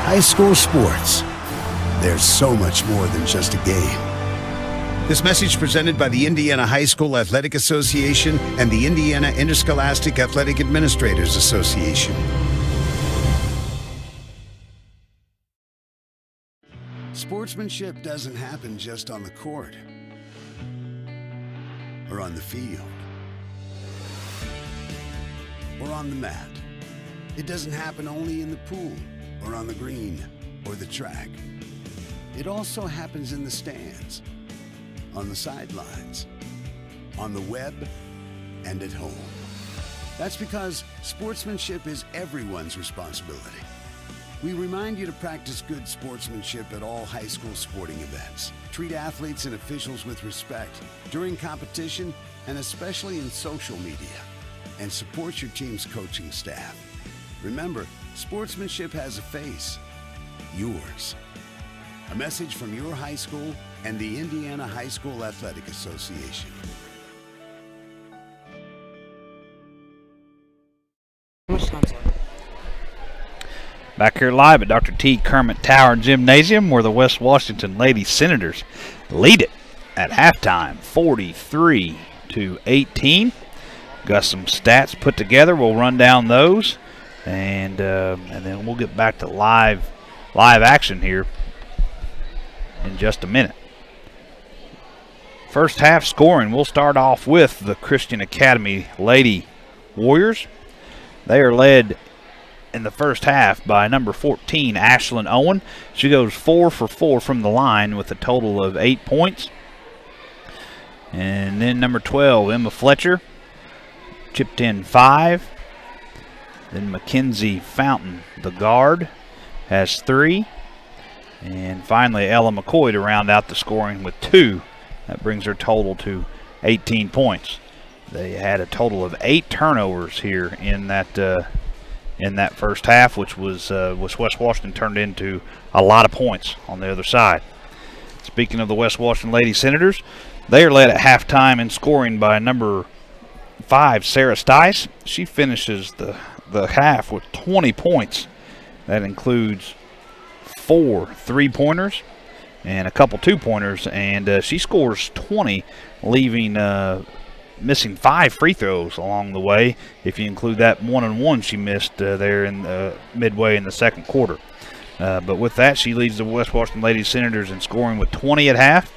High school sports. There's so much more than just a game. This message presented by the Indiana High School Athletic Association and the Indiana Interscholastic Athletic Administrators Association. Sportsmanship doesn't happen just on the court or on the field or on the mat. It doesn't happen only in the pool or on the green or the track. It also happens in the stands, on the sidelines, on the web, and at home. That's because sportsmanship is everyone's responsibility. We remind you to practice good sportsmanship at all high school sporting events. Treat athletes and officials with respect during competition and especially in social media. And support your team's coaching staff. Remember, sportsmanship has a face, yours. A message from your high school and the Indiana High School Athletic Association. Back here live at Dr. T. Kermit Tower Gymnasium, where the West Washington Lady Senators lead it at halftime, 43-18. Got some stats put together. We'll run down those, and then we'll get back to live action here in just a minute. First half scoring, we'll start off with the Christian Academy Lady Warriors. They are led in the first half by number 14, Ashlyn Owen. She goes 4 for 4 from the line with a total of 8 points. And then number 12, Emma Fletcher, chipped in 5. Then Mackenzie Fountain, the guard, has 3. And finally, Ella McCoy to round out the scoring with 2. That brings her total to 18 points. They had a total of 8 turnovers here in that first half, which was West Washington turned into a lot of points on the other side. Speaking of the West Washington Lady Senators, they are led at halftime in scoring by number 5, Sarah Stice. She finishes the half with 20 points. That includes 4 3-pointers and a couple 2-pointers, and she scores 20, leaving missing 5 free throws along the way, if you include that 1-on-1 she missed there in midway in the second quarter. But with that, she leads the West Washington Lady Senators in scoring with 20 at half.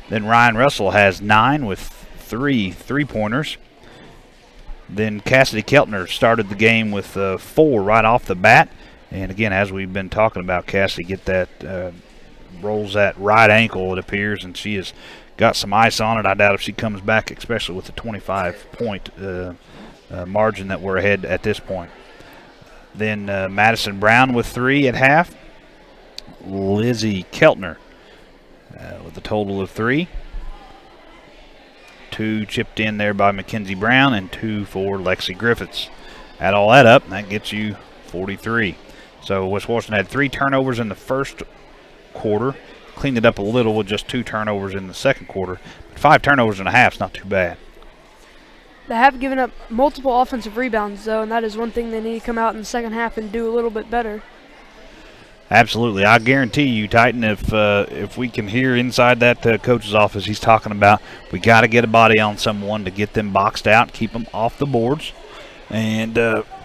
Then Ryan Russell has 9 with 3 3-pointers. Then Cassidy Keltner started the game with 4 right off the bat. And again, as we've been talking about, Cassidy rolls that right ankle, it appears, and she has got some ice on it. I doubt if she comes back, especially with the 25-point margin that we're ahead at this point. Then Madison Brown with 3 at half. Lizzie Keltner with a total of 3. 2 chipped in there by Mackenzie Brown and 2 for Lexi Griffiths. Add all that up, and that gets you 43. So West Washington had 3 turnovers in the first quarter. Cleaned it up a little with just 2 turnovers in the second quarter. But 5 turnovers and a half is not too bad. They have given up multiple offensive rebounds, though, and that is one thing they need to come out in the second half and do a little bit better. Absolutely. I guarantee you, Titan, if we can hear inside that coach's office, he's talking about we got to get a body on someone to get them boxed out, keep them off the boards. And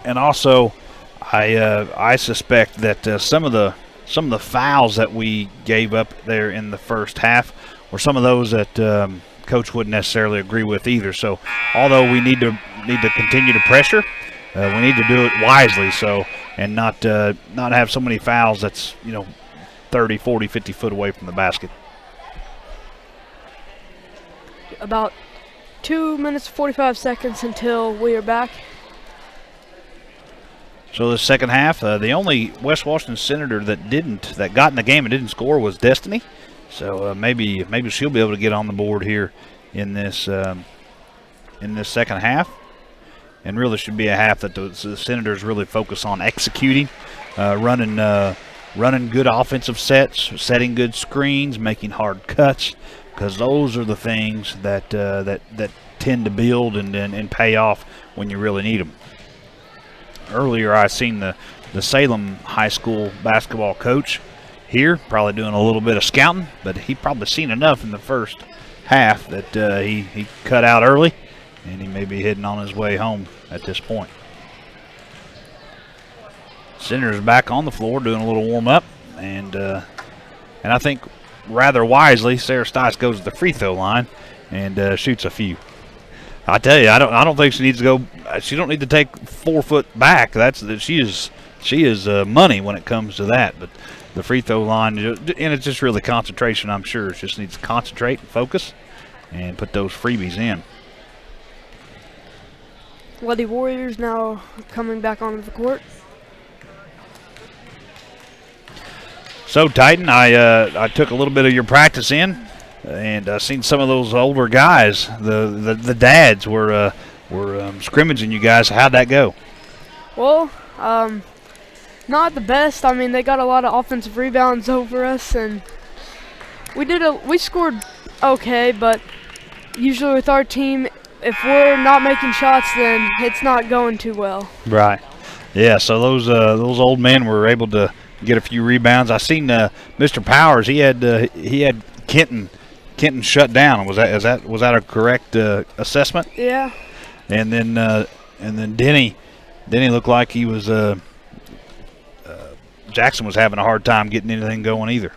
also, I suspect that some of the fouls that we gave up there in the first half were some of those that Coach wouldn't necessarily agree with either. So, although we need to continue to pressure, we need to do it wisely. So, and not have so many fouls that's 30, 40, 50 foot away from the basket. About 2 minutes 45 seconds until we are back. So the second half, the only West Washington Senator that got in the game and didn't score was Destiny. So maybe she'll be able to get on the board here in this second half. And really should be a half that the Senators really focus on executing, running good offensive sets, setting good screens, making hard cuts, because those are the things that tend to build and pay off when you really need them. Earlier, I seen the Salem High School basketball coach here, probably doing a little bit of scouting, but he probably seen enough in the first half that he cut out early, and he may be heading on his way home at this point. Senators back on the floor doing a little warm-up, and I think rather wisely, Sarah Stice goes to the free throw line and shoots a few. I tell you, I don't think she needs to go. She don't need to take 4 foot back. She is money when it comes to that. But the free throw line, and it's just really concentration. I'm sure she just needs to concentrate and focus, and put those freebies in. Lady Warriors now coming back onto the court. So Titan, I took a little bit of your practice in. And seen some of those older guys, the dads were scrimmaging you guys. How'd that go? Well, Not the best. I mean, they got a lot of offensive rebounds over us, and we scored okay, but usually with our team, if we're not making shots, then it's not going too well. Right. Yeah. So those old men were able to get a few rebounds. I seen Mr. Powers. He had Kenton shut down. Was that a correct assessment? Yeah. And then Denny looked like he was Jackson was having a hard time getting anything going either.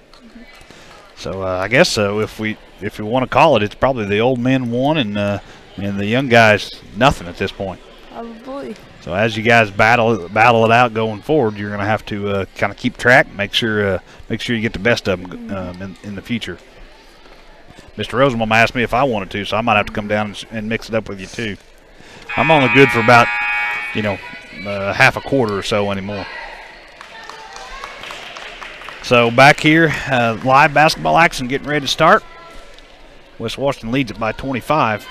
So I guess if we want to call it, it's probably the old men won and the young guys nothing at this point. Probably. So as you guys battle it out going forward, you're going to have to kind of keep track, make sure you get the best of them in the future. Mr. Rosenbaum asked me if I wanted to, so I might have to come down and mix it up with you too. I'm only good for about half a quarter or so anymore. So back here, live basketball action getting ready to start. West Washington leads it by 25.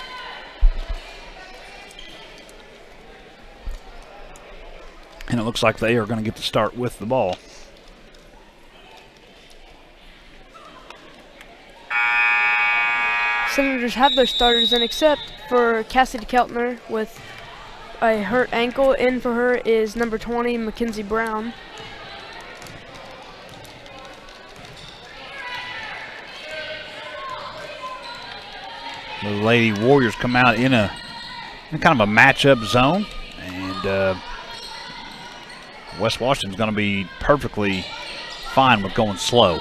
And it looks like they are going to get to start with the ball. Senators have their starters in, except for Cassidy Keltner with a hurt ankle. In for her is number 20, Mackenzie Brown. The Lady Warriors come out in kind of a matchup zone, and West Washington's going to be perfectly fine with going slow.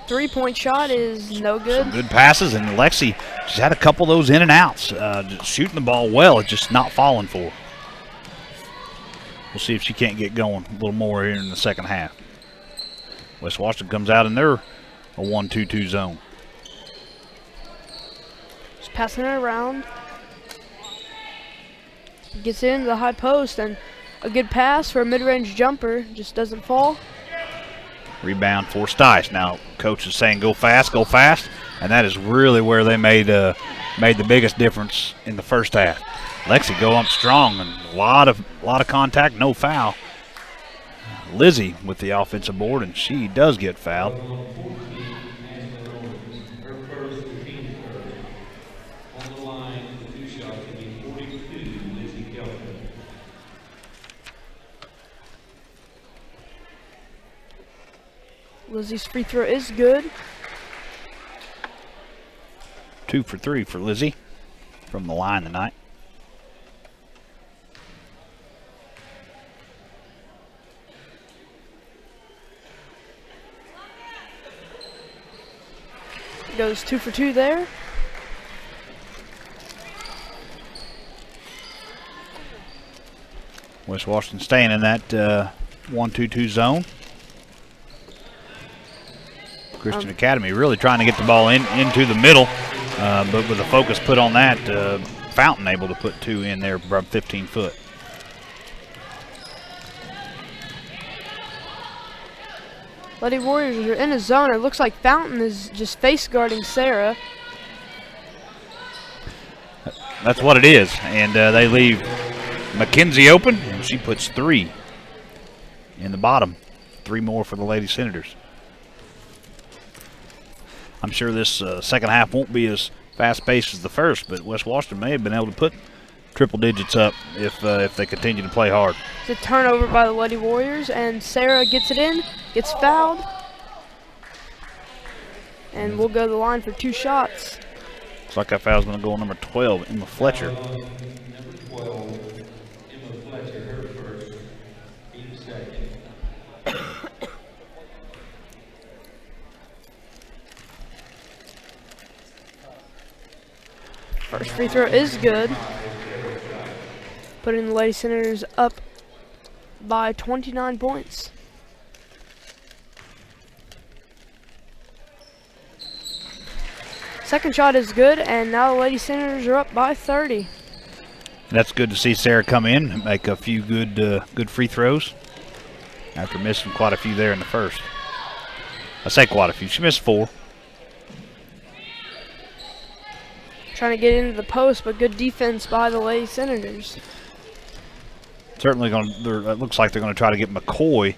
Three-point shot is no good. Some good passes, and Lexi, she's had a couple of those in and outs, just shooting the ball well. It's just not falling for her. We'll see if she can't get going a little more here in the second half. West Washington comes out in their 1-2-2 zone. Just passing it around. Gets into the high post, and a good pass for a mid-range jumper. Just doesn't fall. Rebound for Stice. Now, coach is saying go fast, and that is really where they made the biggest difference in the first half. Lexi go up strong, and a lot of contact, no foul. Lizzie with the offensive board, and she does get fouled. Lizzie's free throw is good. 2 for 3 for Lizzie from the line tonight. Goes 2 for 2 there. West Washington staying in that 1-2-2 zone. Christian Academy really trying to get the ball into the middle, but with a focus put on that, Fountain able to put 2 in there from 15 foot. Lady Warriors are in a zone. It looks like Fountain is just face guarding Sarah. That's what it is, and they leave Mackenzie open, and she puts 3 in the bottom. 3 more for the Lady Senators. I'm sure this second half won't be as fast-paced as the first, but West Washington may have been able to put triple digits up if they continue to play hard. It's a turnover by the Lady Warriors, and Sarah gets it in, gets fouled, and we'll go to the line for 2 shots. Looks like that foul's going to go on number 12, Emma Fletcher. Number 12, Emma Fletcher, her first, team second. First free throw is good, putting the Lady Senators up by 29 points. Second shot is good, and now the Lady Senators are up by 30. That's good to see Sarah come in and make a few good free throws after missing quite a few there in the first. I say quite a few. She missed 4. Trying to get into the post, but good defense by the Lady Senators. certainly going to, it looks like they're going to try to get McCoy.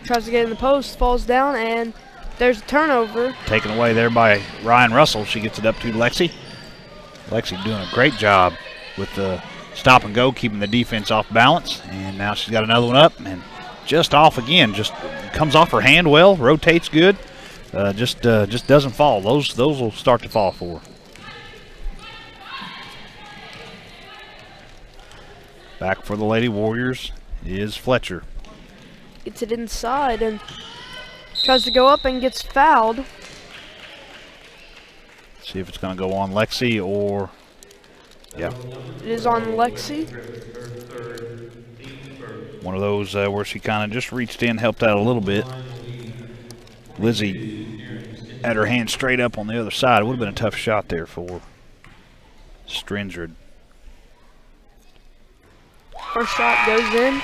Tries to get in the post, falls down, and there's a turnover. Taken away there by Ryan Russell. She gets it up to Lexi. Lexi doing a great job with the stop and go, keeping the defense off balance. And now she's got another one up and just off again. Just comes off her hand well, rotates good. Just doesn't fall. Those will start to fall for her. Back for the Lady Warriors is Fletcher. Gets it inside and tries to go up and gets fouled. See if it's going to go on Lexi or, yeah. It is on Lexi. One of those where she kind of just reached in, helped out a little bit. Lizzie had her hand straight up on the other side. It would have been a tough shot there for Stringard. First shot goes in.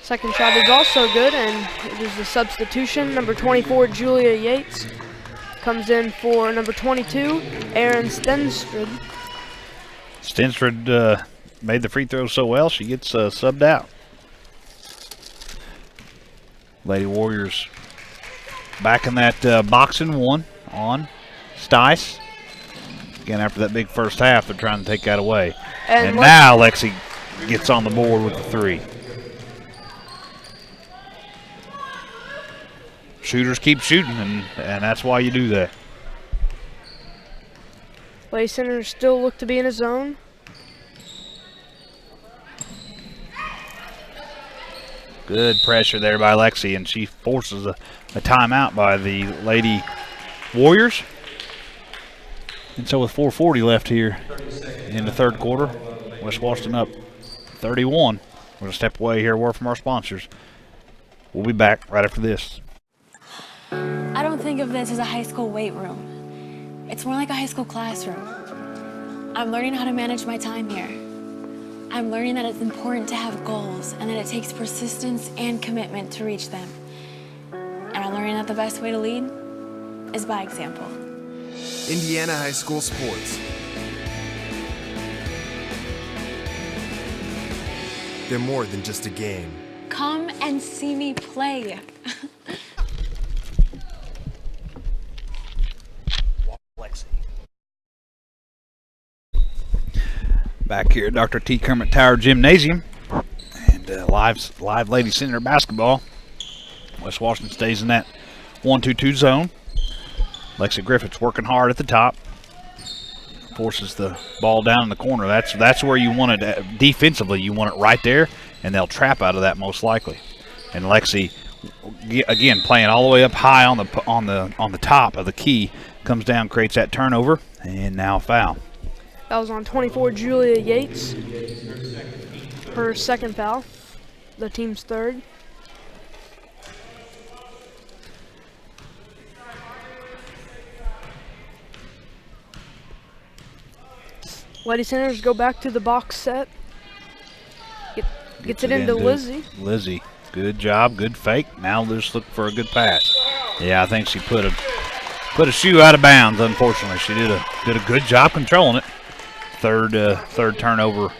Second shot is also good, and it is a substitution. Number 24, Julia Yates, comes in for number 22, Erin Stenstrud. Stenstrud made the free throw so well, she gets subbed out. Lady Warriors back in that boxing one on Stice. Again, after that big first half, they're trying to take that away. And now Lexi gets on the board with the three. Shooters keep shooting, and that's why you do that. Lady Senators still look to be in a zone. Good pressure there by Lexi, and she forces a timeout by the Lady Warriors. And so with 4:40 left here in the third quarter, West Washington up 31. We're going to step away here, word from our sponsors. We'll be back right after this. I don't think of this as a high school weight room. It's more like a high school classroom. I'm learning how to manage my time here. I'm learning that it's important to have goals and that it takes persistence and commitment to reach them. And I'm learning that the best way to lead is by example. Indiana High School Sports. They're more than just a game. Come and see me play. Back here at Dr. T. Kermit Tower Gymnasium, and live Lady Senator basketball. West Washington stays in that 1-2-2 zone. Lexi Griffith's working hard at the top, forces the ball down in the corner. That's where you want it defensively. You want it right there, and they'll trap out of that most likely. And Lexi, again, playing all the way up high on the top of the key, comes down, creates that turnover, and now a foul. That was on 24, Julia Yates. Her second foul, the team's third. Lady Senators go back to the box set. Gets it into Lizzie. Lizzie, good job, good fake. Now just look for a good pass. Yeah, I think she put a shoe out of bounds. Unfortunately, she did a good job controlling it. Third turnover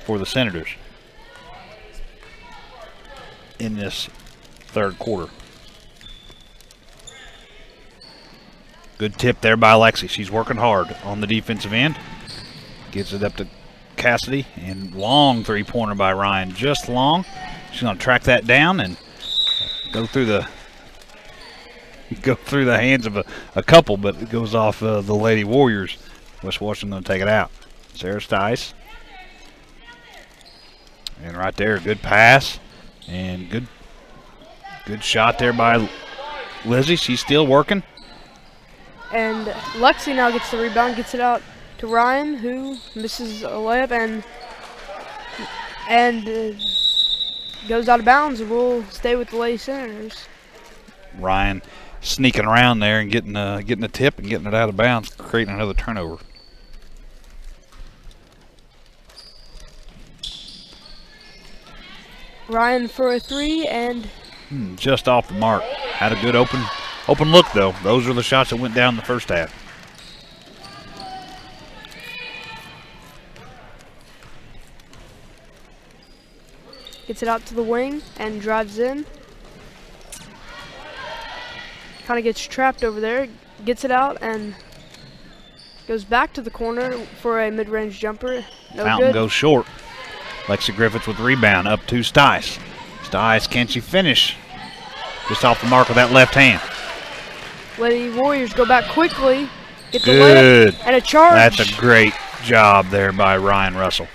for the Senators in this third quarter. Good tip there by Lexi. She's working hard on the defensive end. Gets it up to Cassidy, and long three-pointer by Ryan. Just long. She's going to track that down and go through the hands of a couple, but it goes off the Lady Warriors. West Washington going to take it out. Sarah Stice. And right there, good pass. And good shot there by Lizzie. She's still working. And Lexi now gets the rebound, gets it out to Ryan, who misses a layup and goes out of bounds. We'll stay with the Lady Senators. Ryan sneaking around there and getting a tip and getting it out of bounds, creating another turnover. Ryan for a 3 and just off the mark. Had a good open look, though. Those are the shots that went down in the first half. gets it out to the wing and drives in. Kind of gets trapped over there, gets it out and goes back to the corner for a mid-range jumper. No Fountain good. goes short. Lexi Griffiths with the rebound up to Stice. Stice, can she finish? Just off the mark with that left hand. Lady Warriors go back quickly, get the Good. layup and a charge. That's a great job there by Ryan Russell.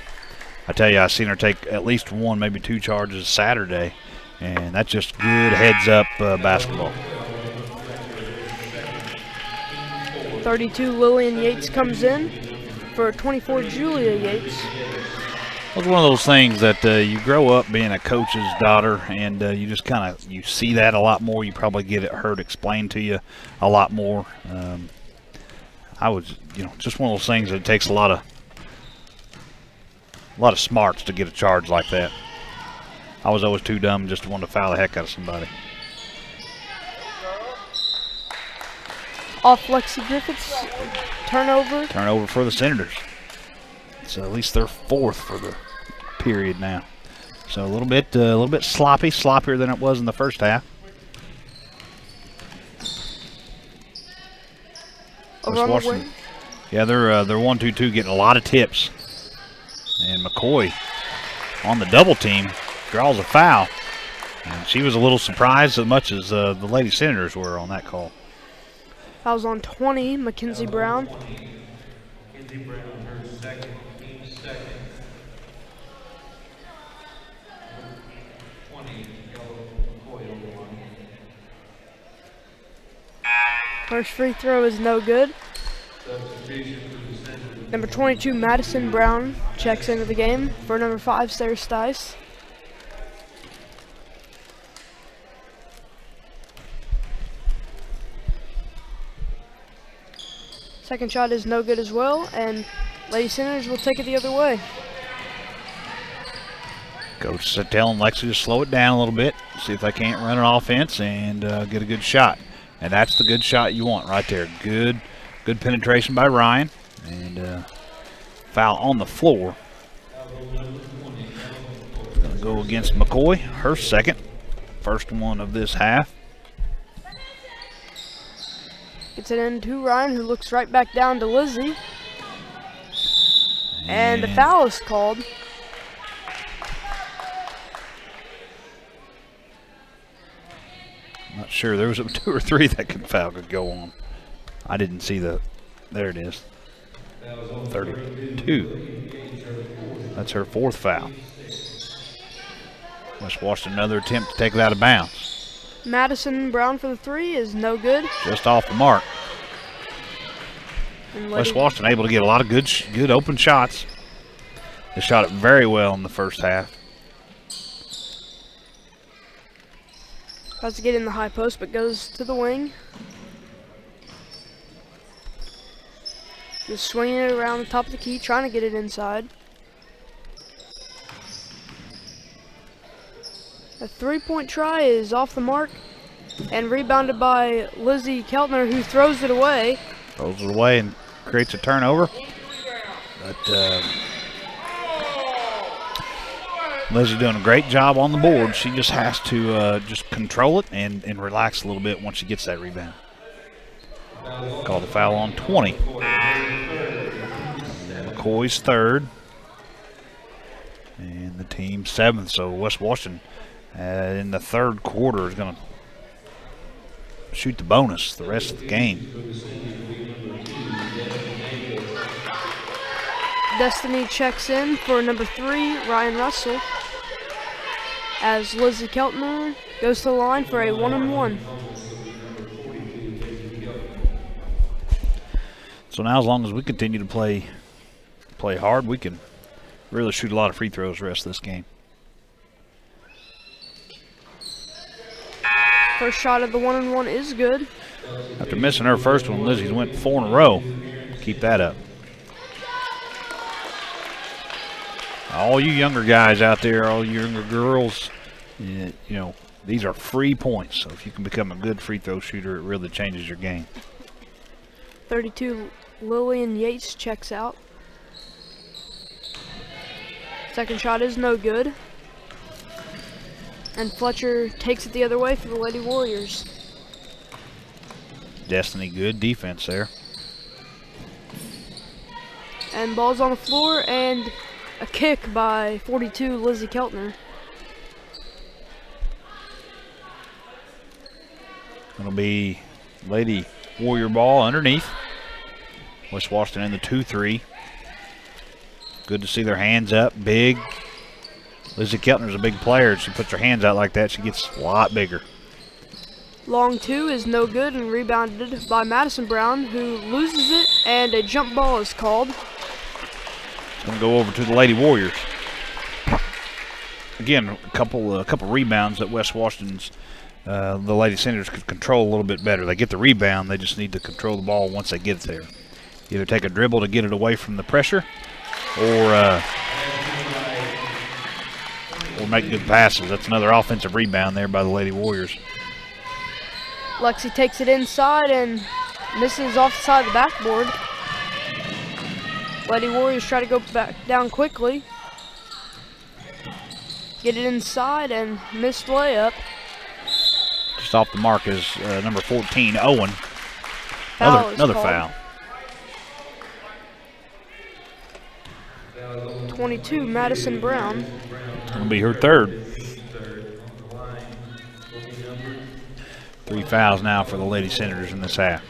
I tell you, I've seen her take at least one, maybe two charges Saturday, and that's just good heads-up basketball. 32 Lillian Yates comes in for 24 Julia Yates. It's one of those things that you grow up being a coach's daughter, and you just kind of you see that a lot more. You probably get it heard explained to you a lot more. I was, just one of those things that it takes a lot of smarts to get a charge like that. I was always too dumb just to want to foul the heck out of somebody. Off Lexi Griffiths, turnover. Turnover for the Senators. So at least they're fourth for the period now. So a little bit sloppy, sloppier than it was in the first half. Over on the wing. Yeah, they're 1-2-2 getting a lot of tips. And McCoy on the double team draws a foul. And she was a little surprised as much as the Lady Senators were on that call. Fouls on 20, Mackenzie Brown. Mackenzie Brown, her second, team second. 20, McCoy over one. First free throw is no good. Substitution for the Senators. Number 22, Madison Brown, checks into the game for number 5, Sarah Stice. Second shot is no good as well, and Lady Senators will take it the other way. Coach is telling Lexi to slow it down a little bit, see if they can't run an offense and get a good shot. And that's the good shot you want right there. Good penetration by Ryan, and foul on the floor. Going to go against McCoy, her second, first one of this half. Gets it in to Ryan, who looks right back down to Lizzie. And the foul is called. I'm not sure. There was 2 or 3 that foul could go on. I didn't see the. There it is. 32. That's her 4th foul. West Washington, another attempt to take it out of bounds. Madison Brown for the 3 is no good. Just off the mark. And West Washington able to get a lot of good open shots. They shot it very well in the first half. Tries to get in the high post, but goes to the wing. Just swinging it around the top of the key, trying to get it inside. A 3-point try is off the mark and rebounded by Lizzie Keltner, who throws it away. Throws it away and creates a turnover. But Lizzie doing a great job on the board. She just has to just control it and relax a little bit once she gets that rebound. Called a foul on 20. McCoy's 3rd. And the team 7th. So West Washington in the 3rd quarter is going to shoot the bonus the rest of the game. Destiny checks in for number 3, Ryan Russell, as Lizzie Keltner goes to the line for a 1-and-1. So now as long as we continue to play hard, we can really shoot a lot of free throws the rest of this game. First shot of the 1-and-1 is good. After missing her first one, Lizzie's went 4 in a row. Keep that up. All you younger guys out there, all you younger girls, you know, these are free points. So if you can become a good free throw shooter, it really changes your game. 32, Lillian Yates checks out. Second shot is no good. And Fletcher takes it the other way for the Lady Warriors. Destiny, good defense there. And ball's on the floor, and a kick by 42, Lizzie Keltner. It'll be Lady Warrior ball underneath. West Washington in the 2-3. Good to see their hands up, big. Lizzie Keltner's a big player. She puts her hands out like that, she gets a lot bigger. Long two is no good and rebounded by Madison Brown, who loses it, and a jump ball is called. It's going to go over to the Lady Warriors. Again, a couple rebounds that West Washington's the Lady Senators could control a little bit better. They get the rebound, they just need to control the ball once they get there. Either take a dribble to get it away from the pressure, or make good passes. That's another offensive rebound there by the Lady Warriors. Lexi takes it inside and misses off the side of the backboard. Lady Warriors try to go back down quickly. Get it inside and missed layup. Just off the mark is number 14, Owen. Another foul. 22, Madison Brown. It'll be her third. 3 fouls now for the Lady Senators in this half.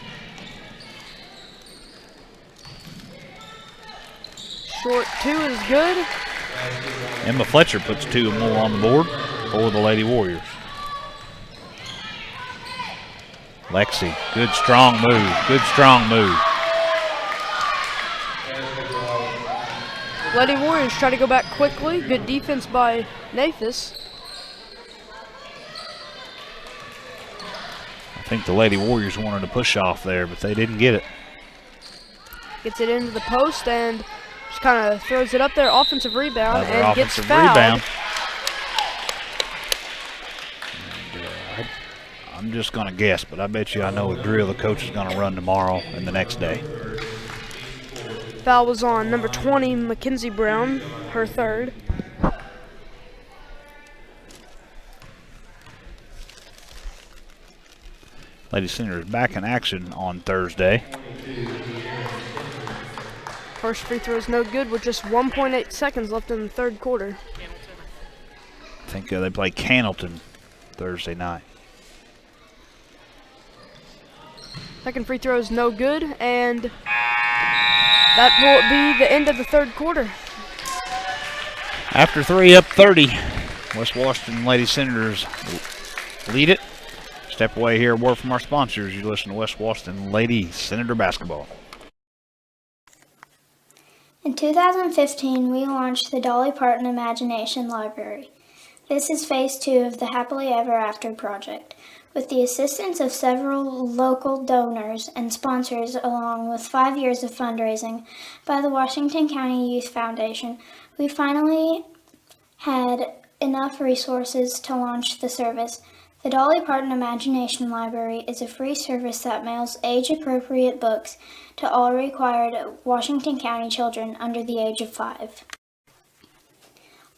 Short two is good. Emma Fletcher puts 2 more on the board for the Lady Warriors. Lexi, good strong move, good strong move. Lady Warriors try to go back quickly. Good defense by Nafis. I think the Lady Warriors wanted to push off there, but they didn't get it. Gets it into the post and just kind of throws it up there. Offensive rebound Another and gets offensive fouled. rebound. And, I'm just going to guess, but I bet you I know a drill the coach is going to run tomorrow and the next day. Foul was on number 20, Mackenzie Brown, her third. Lady Senators back in action on Thursday. First free throw is no good with just 1.8 seconds left in the third quarter. I think they play Cannleton Thursday night. Second free throw is no good, and that will be the end of the third quarter. After 3, up 30. West Washington Lady Senators lead it. Step away here, a word from our sponsors. You listen to West Washington Lady Senator Basketball. In 2015, we launched the Dolly Parton Imagination Library. This is phase 2 of the Happily Ever After project. With the assistance of several local donors and sponsors, along with 5 years of fundraising by the Washington County Youth Foundation, we finally had enough resources to launch the service. The Dolly Parton Imagination Library is a free service that mails age-appropriate books to all required Washington County children under the age of 5.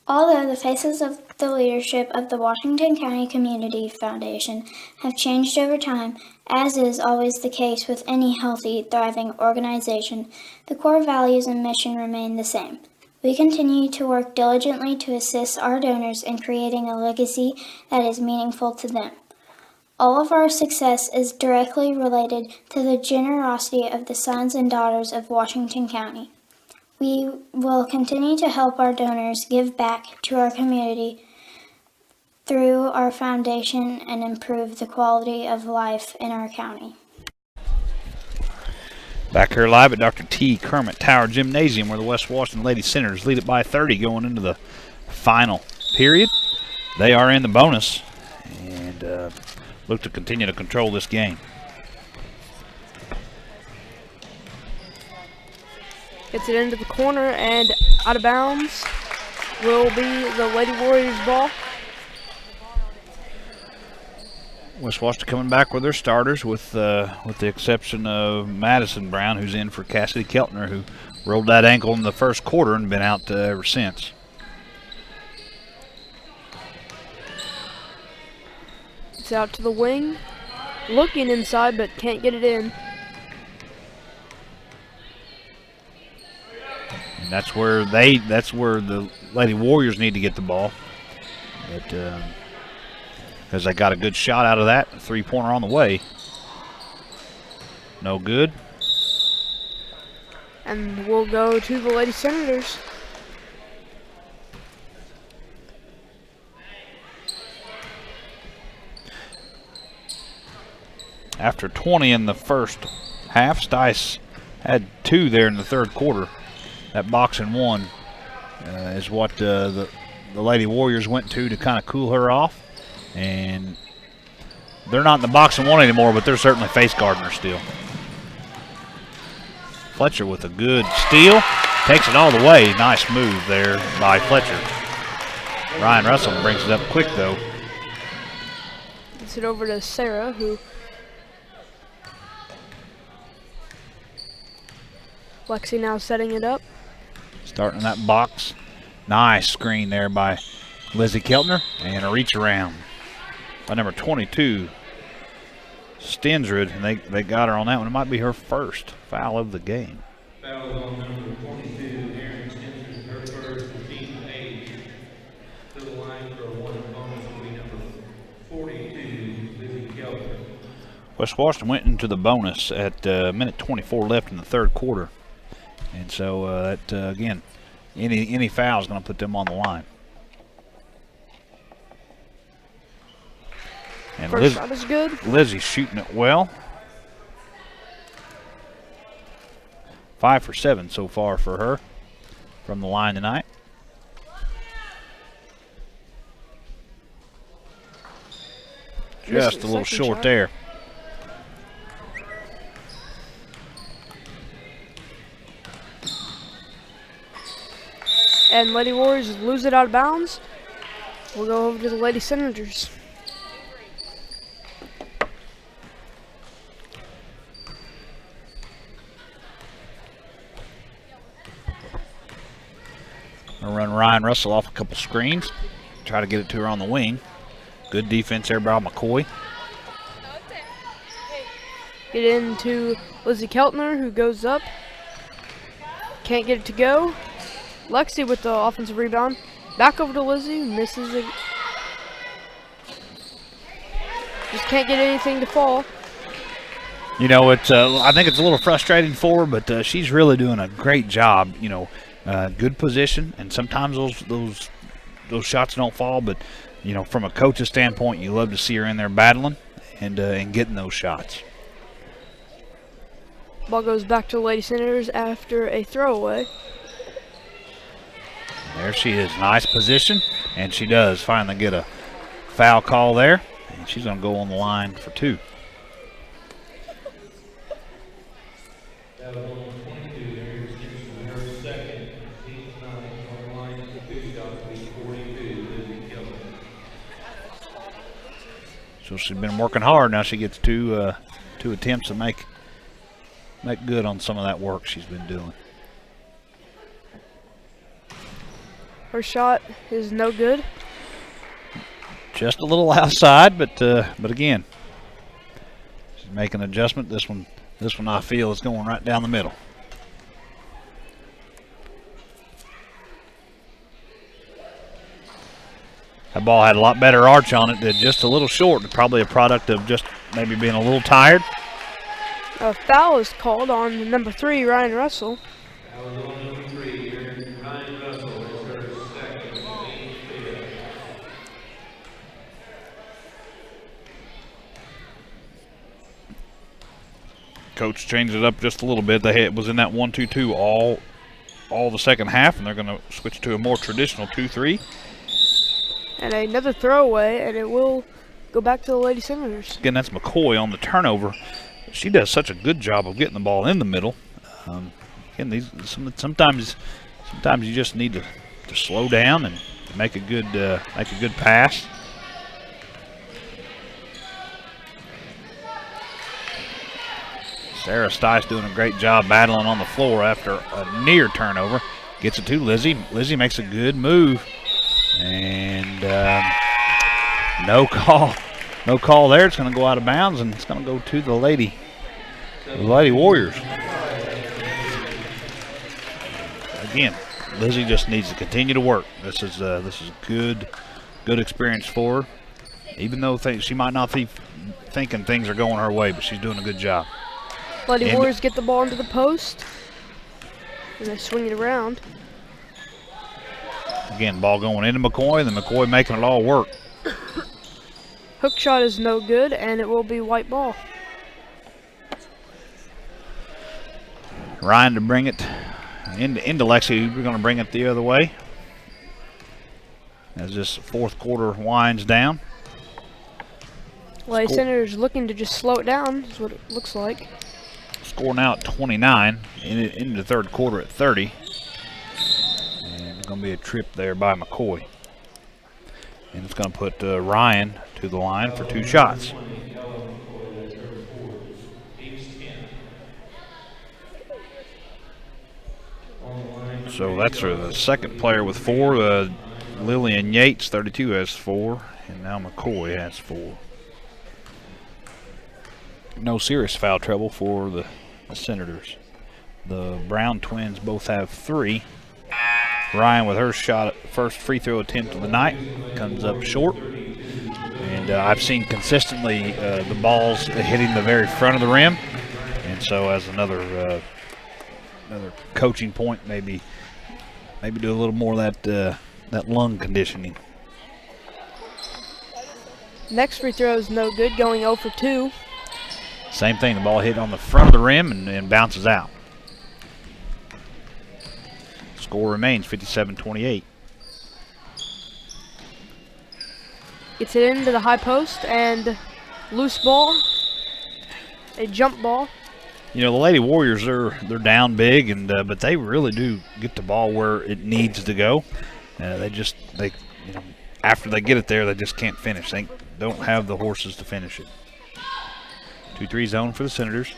Although the faces of the leadership of the Washington County Community Foundation have changed over time, as is always the case with any healthy, thriving organization, the core values and mission remain the same. We continue to work diligently to assist our donors in creating a legacy that is meaningful to them. All of our success is directly related to the generosity of the sons and daughters of Washington County. We will continue to help our donors give back to our community through our foundation and improve the quality of life in our county. Back here live at Dr. T. Kermit Tower Gymnasium, where the West Washington Lady Senators lead it by 30 going into the final period. They are in the bonus and look to continue to control this game. Gets it into the corner and out of bounds will be the Lady Warriors ball. West Washington coming back with their starters, with the exception of Madison Brown, who's in for Cassidy Keltner, who rolled that ankle in the first quarter and been out ever since. It's out to the wing, looking inside but can't get it in. And that's where the Lady Warriors need to get the ball. Because they got a good shot out of that. A three-pointer on the way. No good. And we'll go to the Lady Senators. After 20 in the first half, Stice had 2 there in the third quarter. That box and one is what the Lady Warriors went to kind of cool her off. And they're not in the box and one anymore, but they're certainly face guarding her still. Fletcher with a good steal. Takes it all the way. Nice move there by Fletcher. Ryan Russell brings it up quick, though. Gets it over to Sarah, who... Lexi now setting it up. Starting that box. Nice screen there by Lizzie Keltner. And a reach around by number 22, Stensrud. And they got her on that one. It might be her first foul of the game. Foul on number 22, Aaron Stensrud, her first, team age. To the line for a one bonus will be number 42, Lizzie Keltner. West Washington went into the bonus at minute 24 left in the third quarter. And so again, any foul is going to put them on the line. And First shot is good. Lizzie's shooting it well. 5 for 7 so far for her from the line tonight. Just a little short there. And Lady Warriors lose it out of bounds. We'll go over to the Lady Senators. I'll run Ryan Russell off a couple screens. Try to get it to her on the wing. Good defense there by McCoy. Get into Lizzie Keltner, who goes up. Can't get it to go. Lexi with the offensive rebound. Back over to Lizzie, misses it. Just can't get anything to fall. You know, it's I think it's a little frustrating for her, but she's really doing a great job. You know, good position, and sometimes those shots don't fall. But you know, from a coach's standpoint, you love to see her in there battling and getting those shots. Ball goes back to the Lady Senators after a throwaway. There she is, nice position, and she does finally get a foul call there, and she's going to go on the line for 2. That was on 22, Aaron Stensrud, her second, team 9 on the line for 2 shots, will be 42, Lizzie Keltner. So she's been working hard. Now she gets two attempts to make good on some of that work she's been doing. Her shot is no good. Just a little outside, but again, she's making an adjustment. This one I feel is going right down the middle. That ball had a lot better arch on it. Just a little short. Probably a product of just maybe being a little tired. A foul is called on number 3, Ryan Russell. That was on number 3, Ryan Russell, is her second, team 5. Coach changed it up just a little bit. It was in that 1-2-2 all the second half, and they're going to switch to a more traditional 2-3. And another throwaway, and it will go back to the Lady Senators. Again, that's McCoy on the turnover. She does such a good job of getting the ball in the middle. Again, sometimes you just need to slow down and make a good pass. Sarah Stice doing a great job battling on the floor after a near turnover. Gets it to Lizzie. Lizzie makes a good move. And no call. No call there. It's going to go out of bounds, and it's going to go to the Lady Warriors. Again, Lizzie just needs to continue to work. This is good experience for her. Even though she might not be thinking things are going her way, but she's doing a good job. Lady Warriors get the ball into the post, and they swing it around. Again, ball going into McCoy, and then McCoy making it all work. Hook shot is no good, and it will be white ball. Ryan to bring it into Lexi. We're going to bring it the other way as this fourth quarter winds down. Lady Senators looking to just slow it down is what it looks like. Score now at 29, into the third quarter at 30. And it's going to be a trip there by McCoy. And it's going to put Ryan to the line for 2 shots. So that's the second player with 4. Lillian Yates, 32, has 4. And now McCoy has 4. No serious foul trouble for the Senators. The Brown twins both have 3. Ryan with her shot at first free throw attempt of the night comes up short. And I've seen consistently the balls hitting the very front of the rim. And so as another coaching point, maybe do a little more of that lung conditioning. Next free throw is no good, going 0 for 2. Same thing, the ball hit on the front of the rim and bounces out. Score remains 57-28. Gets it into the high post, and loose ball, a jump ball. You know, the Lady Warriors, they're down big, and but they really do get the ball where it needs to go. After they get it there, they just can't finish. They don't have the horses to finish it. 2-3 zone for the Senators.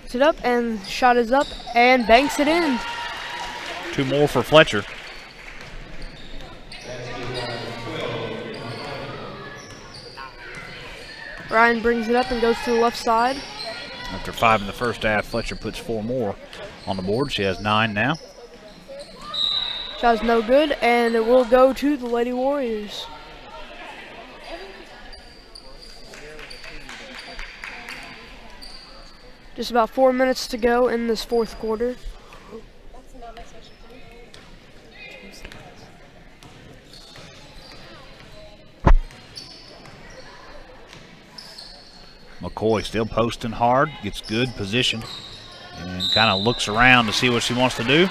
Puts it up, and shot is up, and banks it in. 2 more for Fletcher. Ryan brings it up and goes to the left side. After 5 in the first half, Fletcher puts 4 more on the board. She has 9 now. Shot is no good, and it will go to the Lady Warriors. Just about 4 minutes to go in this fourth quarter. McCoy still posting hard, gets good position, and kind of looks around to see what she wants to do,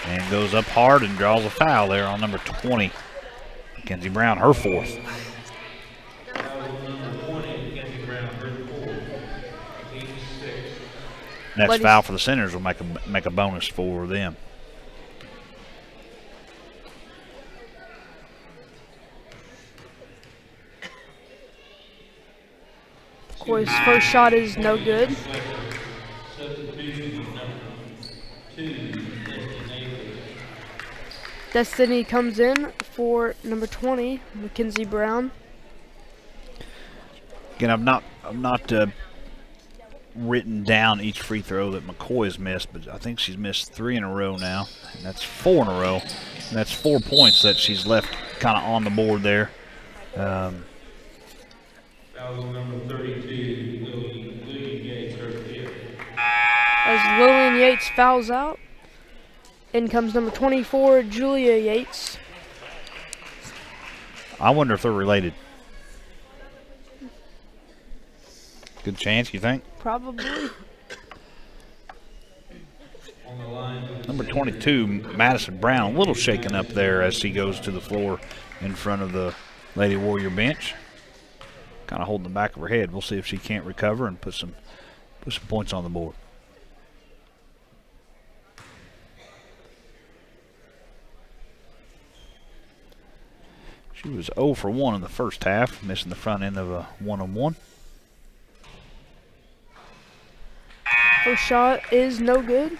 and goes up hard and draws a foul there on number 20. Mackenzie Brown, her 4th. Next foul for the Senators will make a bonus for them. McCoy's first shot is no good. Destiny comes in for number 20, Mackenzie Brown. Again, I've not written down each free throw that McCoy has missed, but I think she's missed 3 in a row now, and that's 4 in a row. And that's 4 points that she's left kind of on the board there. Foul number 32, Lillian Yates, her 5th. As Lillian Yates fouls out, in comes number 24, Julia Yates. I wonder if they're related. Good chance, you think? Probably. Number 22, Madison Brown, a little shaken up there as she goes to the floor in front of the Lady Warrior bench. Kind of holding the back of her head. We'll see if she can't recover and put some points on the board. She was 0 for 1 in the first half, missing the front end of a 1-on-1. First shot is no good.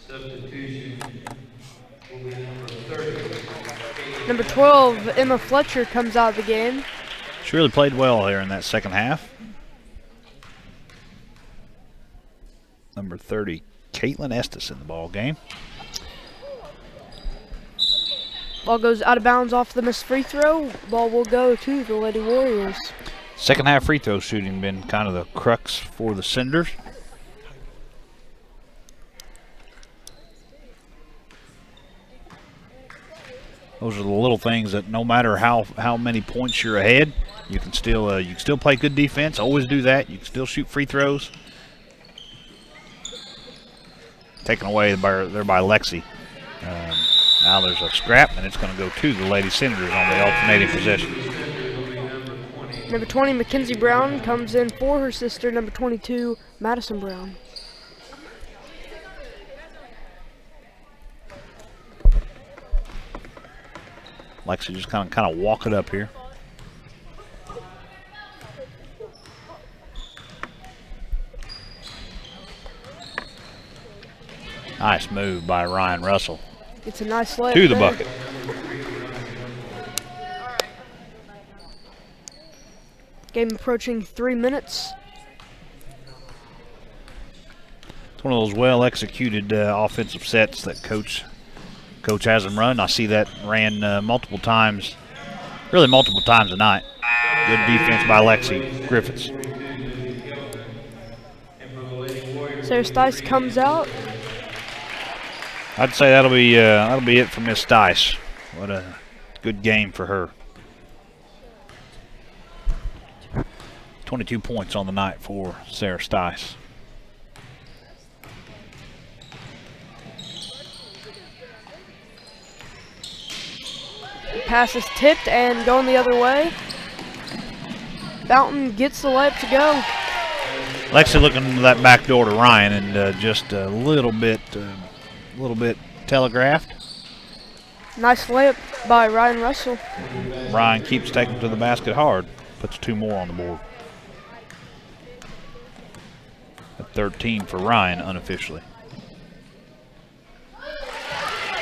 Substitution will be number 30. Number 12, Emma Fletcher, comes out of the game. She really played well here in that second half. Number 30, Caitlin Estes in the ball game. Ball goes out of bounds off the missed free throw. Ball will go to the Lady Warriors. Second half free throw shooting been kind of the crux for the Senators. Those are the little things that no matter how many points you're ahead, you can still play good defense. Always do that. You can still shoot free throws. Taken away there by Lexi. Now there's a scrap, and it's going to go to the Lady Senators on the alternating possession. Number 20, Mackenzie Brown, comes in for her sister, number 22, Madison Brown. Lexi just kind of walk it up here. Nice move by Ryan Russell. It's a nice layup to the there. bucket. Game approaching 3 minutes. It's one of those well-executed offensive sets that coach has them run. I see that ran multiple times tonight. Good defense by Lexi Griffiths. Sarah Stice comes out. I'd say that'll be it for Miss Stice. What a good game for her. 22 points on the night for Sarah Stice. Pass is tipped and going the other way. Fountain gets the layup to go. Lexi looking to that back door to Ryan and just a little bit telegraphed. Nice layup by Ryan Russell. Ryan keeps taking to the basket hard. Puts 2 more on the board. A 13 for Ryan unofficially.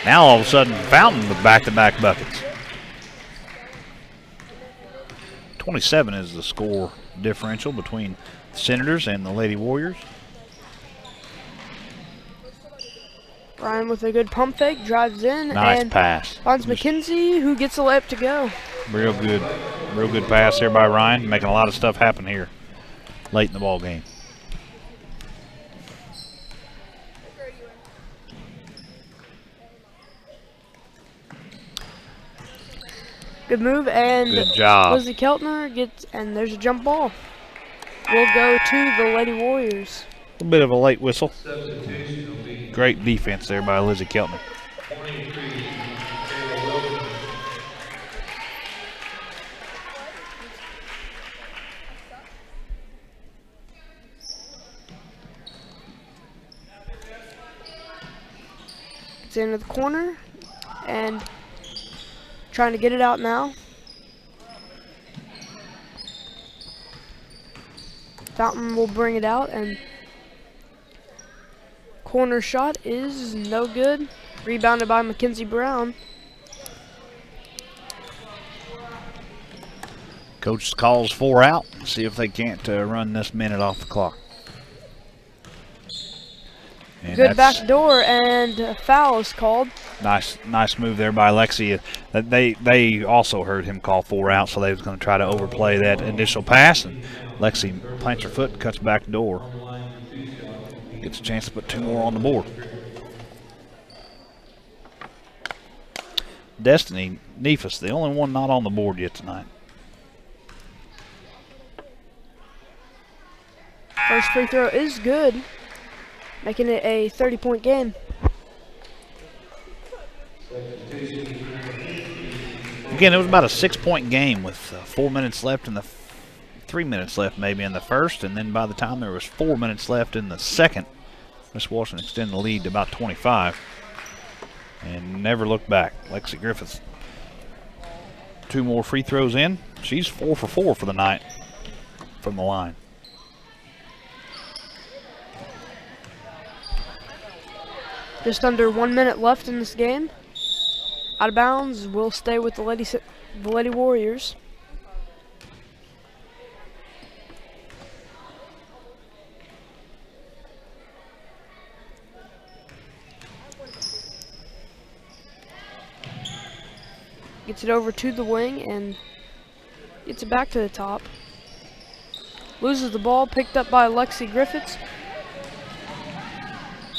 Now all of a sudden Fountain with back-to-back buckets. 27 is the score differential between the Senators and the Lady Warriors. Ryan with a good pump fake, drives in Nice and pass. finds McKenzie, who gets the layup to go. Real good pass here by Ryan, making a lot of stuff happen here late in the ball game. Good move, and Good job. Lizzie Keltner gets, and there's a jump ball. Will go to the Lady Warriors. A little bit of a late whistle. Great defense there by Lizzie Keltner. 23, Taylor Wilson. It's into the corner, and trying to get it out now. Fountain will bring it out, and corner shot is no good. Rebounded by Mackenzie Brown. Coach calls 4 out. See if they can't run this minute off the clock. And Good back door, and a foul is called. Nice move there by Lexi. They also heard him call 4 out, so they was going to try to overplay that initial pass, and Lexi plants her foot and cuts back door. Gets a chance to put 2 more on the board. Destiny Neefus, the only one not on the board yet tonight. First free throw is good, making it a 30-point game. Again, it was about a 6-point game with 4 minutes left in the 3 minutes left maybe in the first, and then by the time there was 4 minutes left in the second, Miss Washington extended the lead to about 25 and never looked back. Lexi Griffiths, 2 more free throws in. She's 4 for 4 for the night from the line. Just under 1 minute left in this game. Out of bounds will stay with the Lady Warriors. Gets it over to the wing and gets it back to the top. Loses the ball, picked up by Lexi Griffiths.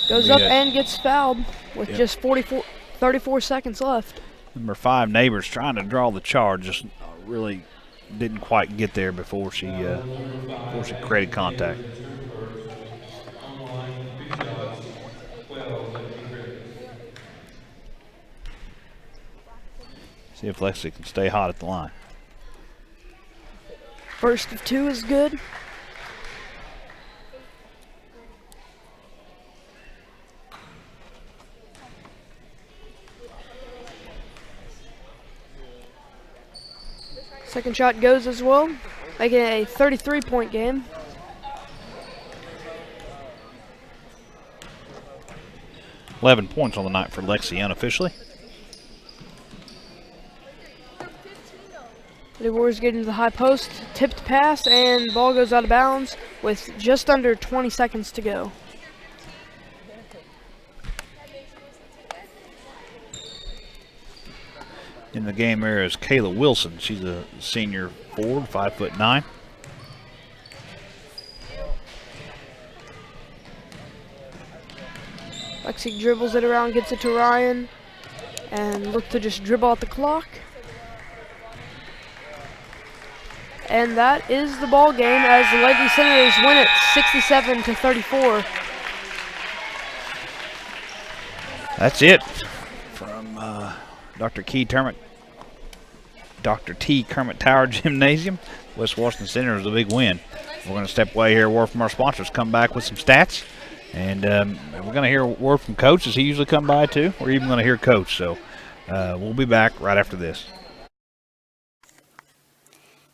Goes up and gets fouled with just 34 seconds left. Number 5, Neighbors, trying to draw the charge, just really didn't quite get there before she created contact. See if Lexi can stay hot at the line. First of 2 is good. Second shot goes as well, making it a 33-point game. $11 points on the night for Lexi unofficially. The Warriors get into the high post, tipped pass, and ball goes out of bounds with just under 20 seconds to go. In the game there is Kayla Wilson. She's a senior forward, 5'9". Lexi dribbles it around, gets it to Ryan, and look to just dribble out the clock. And that is the ball game as the Lady Senators win it 67-34. That's it from Dr. T. Kermit Tower Gymnasium. West Washington Senators a big win. We're going to step away here, word from our sponsors, come back with some stats, and we're going to hear a word from Coach. Does he usually come by too? We're even going to hear Coach. So we'll be back right after this.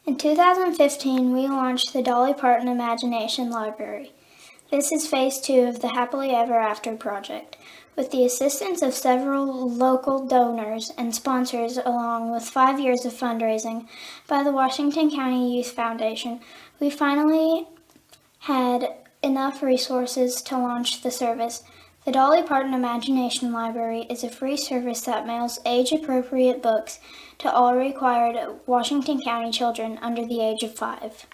In 2015, we launched the Dolly Parton Imagination Library. This is phase 2 of the Happily Ever After project. With the assistance of several local donors and sponsors, along with 5 years of fundraising by the Washington County Youth Foundation, we finally had enough resources to launch the service. The Dolly Parton Imagination Library is a free service that mails age-appropriate books to all required Washington County children under the age of 5.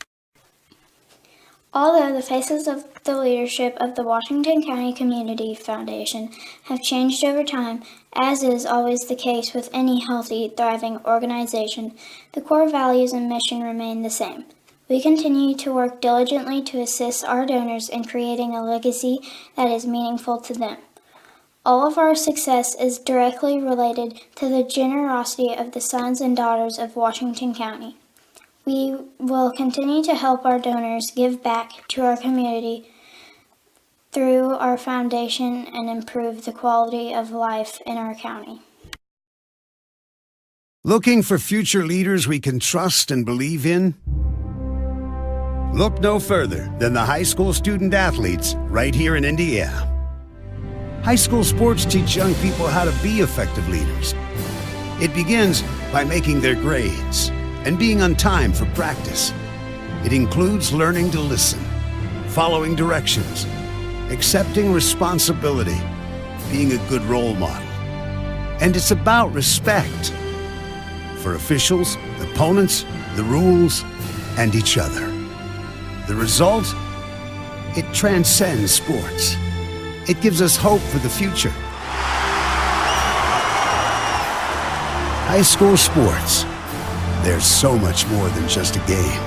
Although the faces of the leadership of the Washington County Community Foundation have changed over time, as is always the case with any healthy, thriving organization, the core values and mission remain the same. We continue to work diligently to assist our donors in creating a legacy that is meaningful to them. All of our success is directly related to the generosity of the sons and daughters of Washington County. We will continue to help our donors give back to our community through our foundation and improve the quality of life in our county. Looking for future leaders we can trust and believe in? Look no further than the high school student athletes right here in Indiana. High school sports teach young people how to be effective leaders. It begins by making their grades and being on time for practice. It includes learning to listen, following directions, accepting responsibility, being a good role model. And it's about respect for officials, opponents, the rules, and each other. The result? It transcends sports. It gives us hope for the future. High school sports. There's so much more than just a game.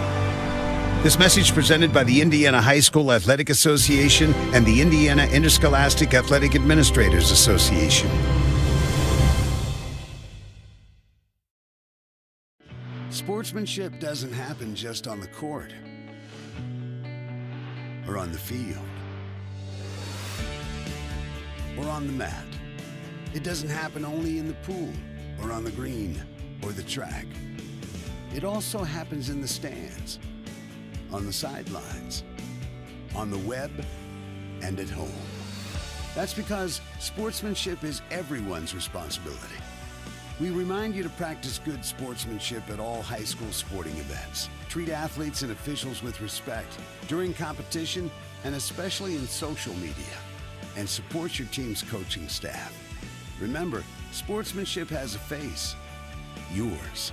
This message presented by the Indiana High School Athletic Association and the Indiana Interscholastic Athletic Administrators Association. Sportsmanship doesn't happen just on the court or on the field or on the mat. It doesn't happen only in the pool or on the green or the track. It also happens in the stands, on the sidelines, on the web, and at home. That's because sportsmanship is everyone's responsibility. We remind you to practice good sportsmanship at all high school sporting events. Treat athletes and officials with respect during competition and especially in social media. And support your team's coaching staff. Remember, sportsmanship has a face. Yours.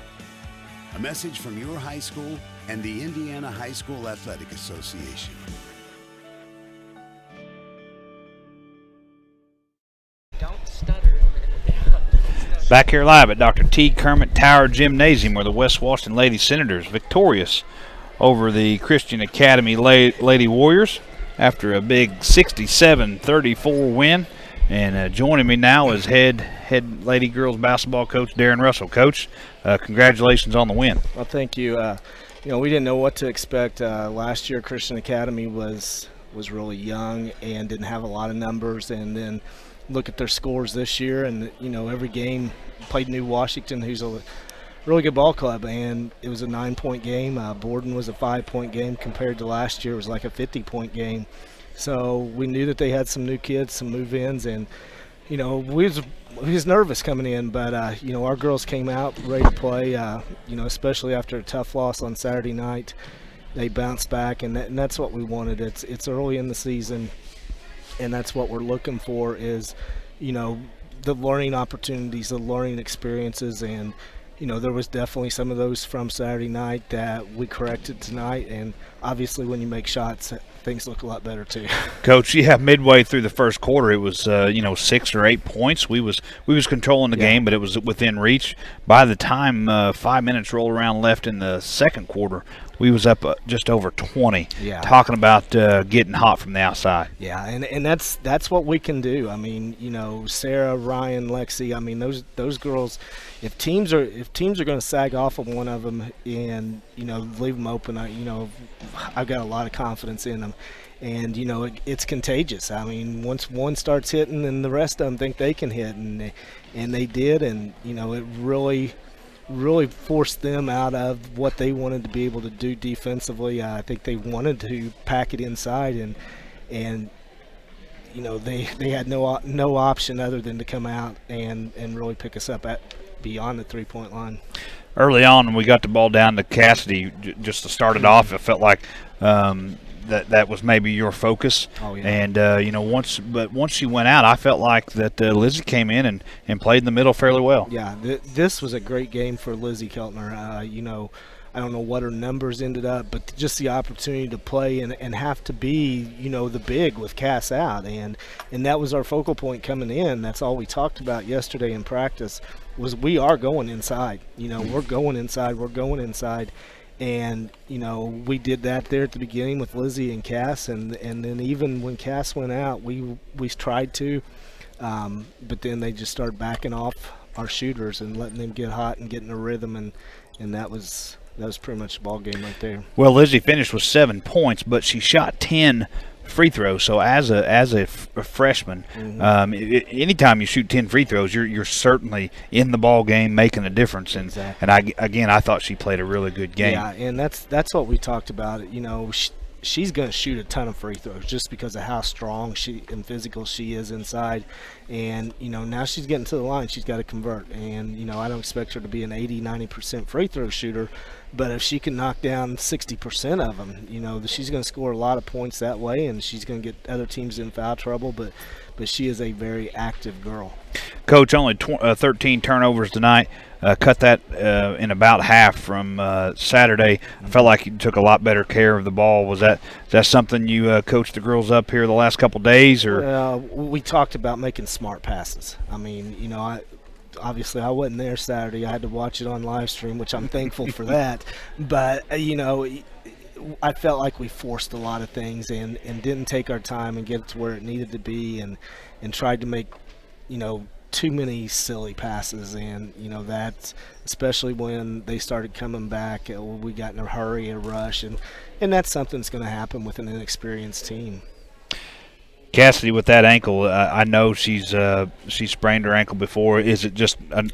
A message from your high school and the Indiana High School Athletic Association. Don't stutter. Back here live at Dr. T. Kermit Tower Gymnasium, where the West Washington Lady Senators victorious over the Christian Academy Lady Warriors after a big 67-34 win. And joining me now is head Lady Girls basketball coach Darren Russell. Coach, congratulations on the win. Well, thank you. We didn't know what to expect. Last year, Christian Academy was really young and didn't have a lot of numbers. And then look at their scores this year, and every game played New Washington, who's a really good ball club, and it was a 9-point game. Borden was a 5-point game compared to last year. It was like a 50-point game. So we knew that they had some new kids, some move-ins, and we was nervous coming in, but our girls came out ready to play. Especially after a tough loss on Saturday night, they bounced back, and that's what we wanted. It's early in the season, and that's what we're looking for is, the learning opportunities, the learning experiences, and there was definitely some of those from Saturday night that we corrected tonight, and obviously when you make shots, things look a lot better too. Coach, midway through the first quarter, it was 6 or 8 points. We was controlling the game, but it was within reach. By the time 5 minutes rolled around left in the second quarter, we was up just over 20. Yeah. Talking about getting hot from the outside. Yeah, and that's what we can do. I mean, Sarah, Ryan, Lexi. I mean, those girls. If teams are going to sag off of one of them and leave them open, I've got a lot of confidence in them, and it's contagious. I mean, once one starts hitting, then the rest of them think they can hit, and they did, and it really forced them out of what they wanted to be able to do defensively. I think they wanted to pack it inside, and they had no option other than to come out and really pick us up beyond the 3-point line. Early on, when we got the ball down to Cassidy, just to start it off, it felt like that was maybe your focus. Oh, yeah. And once she went out, I felt like that Lizzie came in and played in the middle fairly well. Yeah, this was a great game for Lizzie Keltner. I don't know what her numbers ended up, but just the opportunity to play and have to be, the big with Cass out. And that was our focal point coming in. That's all we talked about yesterday in practice was we are going inside. We're going inside. And, we did that there at the beginning with Lizzie and Cass. And then even when Cass went out, we tried to. But then they just started backing off our shooters and letting them get hot and getting a rhythm. And that was pretty much the ball game right there. Well, Lizzie finished with 7 points, but she shot 10 free throws. So as a freshman, anytime you shoot 10 free throws, you're certainly in the ball game, making a difference. And exactly. I thought she played a really good game. Yeah, and that's what we talked about. She's going to shoot a ton of free throws just because of how strong and physical she is inside. And, now she's getting to the line. She's got to convert. And, I don't expect her to be an 80-90% free throw shooter. But if she can knock down 60% of them, she's going to score a lot of points that way, and she's going to get other teams in foul trouble. But she is a very active girl. Coach, only 13 turnovers tonight. Cut that in about half from Saturday. I felt like you took a lot better care of the ball. Was that something you coached the girls up here the last couple days? Or we talked about making smart passes. I mean, obviously I wasn't there Saturday. I had to watch it on live stream, which I'm thankful for that. But I felt like we forced a lot of things and didn't take our time and get it to where it needed to be, and tried to make too many silly passes. And that's especially when they started coming back, we got in a hurry, a rush, and that's something that's going to happen with an inexperienced team. Cassidy, with that ankle, I know she sprained her ankle before. Is it just a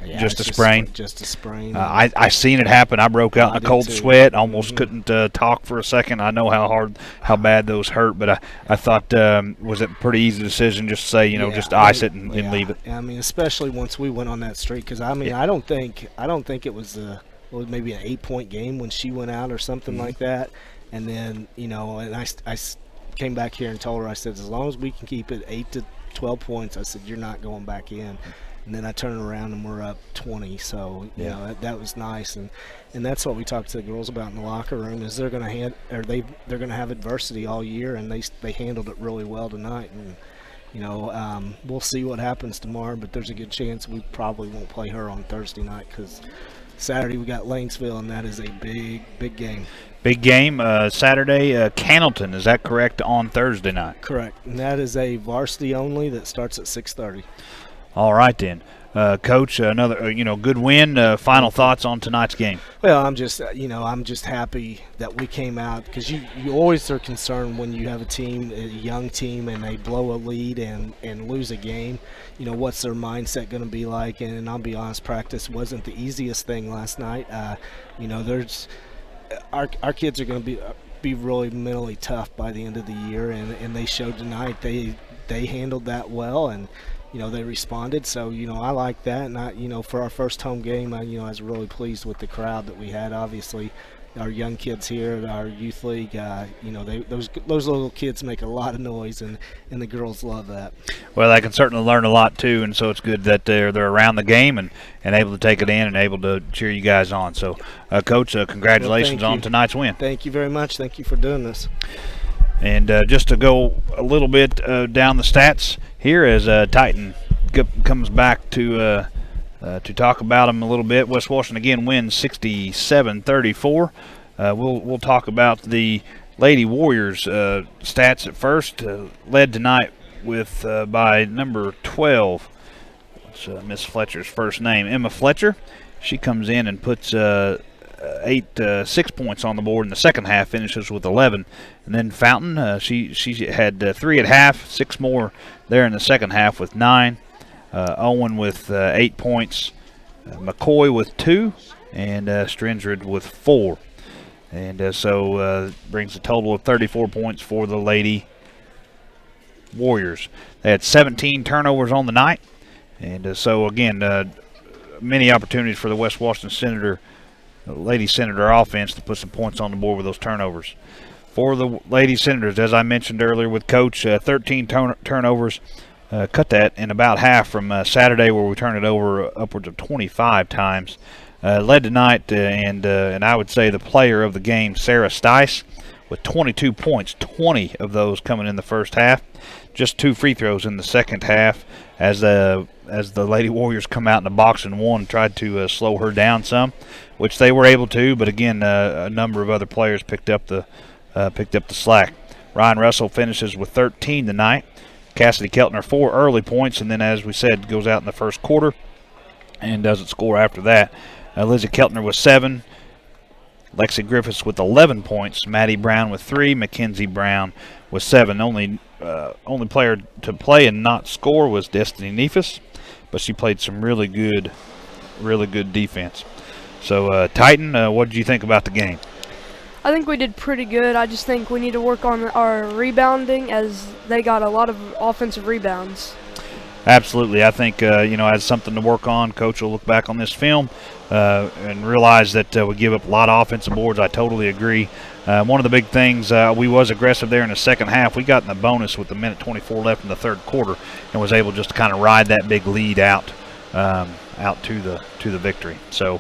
sprain? Just a sprain. I seen it happen. I broke out in a cold sweat. Almost couldn't talk for a second. I know how bad those hurt, but I thought was it a pretty easy decision just to say just ice it and leave it. I mean, especially once we went on that streak, because I mean I don't think it was maybe an 8-point game when she went out or something like that, and then and I came back here and told her, I said, as long as we can keep it 8 to 12 points, I said, you're not going back in. And then I turned around and we're up 20. So you know that was nice, and that's what we talked to the girls about in the locker room, is they're going to have adversity all year, and they handled it really well tonight. And we'll see what happens tomorrow, but there's a good chance we probably won't play her on Thursday night, because Saturday we got Lanesville, and that is a big game. Big game Saturday, Cannleton. Is that correct? On Thursday night. Correct, and that is a varsity only that starts at 6:30. All right then, Coach. Another good win. Final thoughts on tonight's game? Well, I'm just happy that we came out, because you always are concerned when you have a young team, and they blow a lead and lose a game. What's their mindset going to be like? And I'll be honest, practice wasn't the easiest thing last night. There's our kids are going to be really mentally tough by the end of the year, and they showed tonight they handled that well, and they responded. So I like that, and for our first home game, I was really pleased with the crowd that we had. Obviously, our young kids here at our youth league, those little kids make a lot of noise, and the girls love that. Well, they can certainly learn a lot too, and so it's good that they're around the game and able to take it in and able to cheer you guys on. So, Coach, congratulations on tonight's win. Thank you very much. Thank you for doing this. And just to go a little bit down the stats here, as Titan comes back to talk about them a little bit. West Washington again wins 67-34. We'll talk about the Lady Warriors stats at first. Led tonight with by number 12. What's Miss Fletcher's first name? Emma Fletcher. She comes in and puts 6 points on the board in the second half, finishes with 11. And then Fountain, she had 3 at half, 6 more there in the second half with 9. Owen with 8 points, McCoy with 2, and Strindred with 4. And so brings a total of 34 points for the Lady Warriors. They had 17 turnovers on the night, and so again, many opportunities for the West Washington Lady Senator offense to put some points on the board with those turnovers. For the Lady Senators, as I mentioned earlier with Coach, 13 turnovers. Cut that in about half from Saturday, where we turned it over upwards of 25 times. Led tonight, and I would say the player of the game, Sarah Stice, with 22 points, 20 of those coming in the first half. Just 2 free throws in the second half, as the Lady Warriors come out in the box and won, tried to slow her down some, which they were able to. But again, a number of other players picked up the slack. Ryan Russell finishes with 13 tonight. Cassidy Keltner 4 early points, and then, as we said, goes out in the first quarter and doesn't score after that. Lizzie Keltner with 7. Lexi Griffiths with 11 points. Maddie Brown with 3. Mackenzie Brown with 7. Only player to play and not score was Destiny Neefus, but she played some really good defense. So, Titan, what did you think about the game? I think we did pretty good. I just think we need to work on our rebounding, as they got a lot of offensive rebounds. Absolutely. I think, as something to work on, Coach will look back on this film and realize that we give up a lot of offensive boards. I totally agree. One of the big things, we was aggressive there in the second half. We got in the bonus with the minute 24 left in the third quarter and was able just to kind of ride that big lead out to the victory. So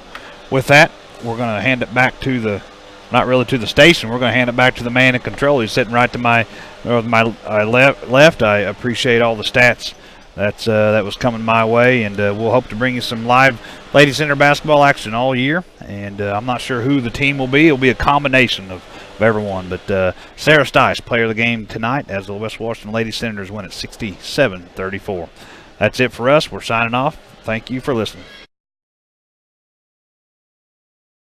with that, we're going to hand it back to not really to the station. We're going to hand it back to the man in control. He's sitting right to my left. I appreciate all the stats that was coming my way, and we'll hope to bring you some live Lady Center basketball action all year. And I'm not sure who the team will be. It'll be a combination of everyone. But Sarah Stice, player of the game tonight, as the West Washington Lady Senators win at 67-34. That's it for us. We're signing off. Thank you for listening.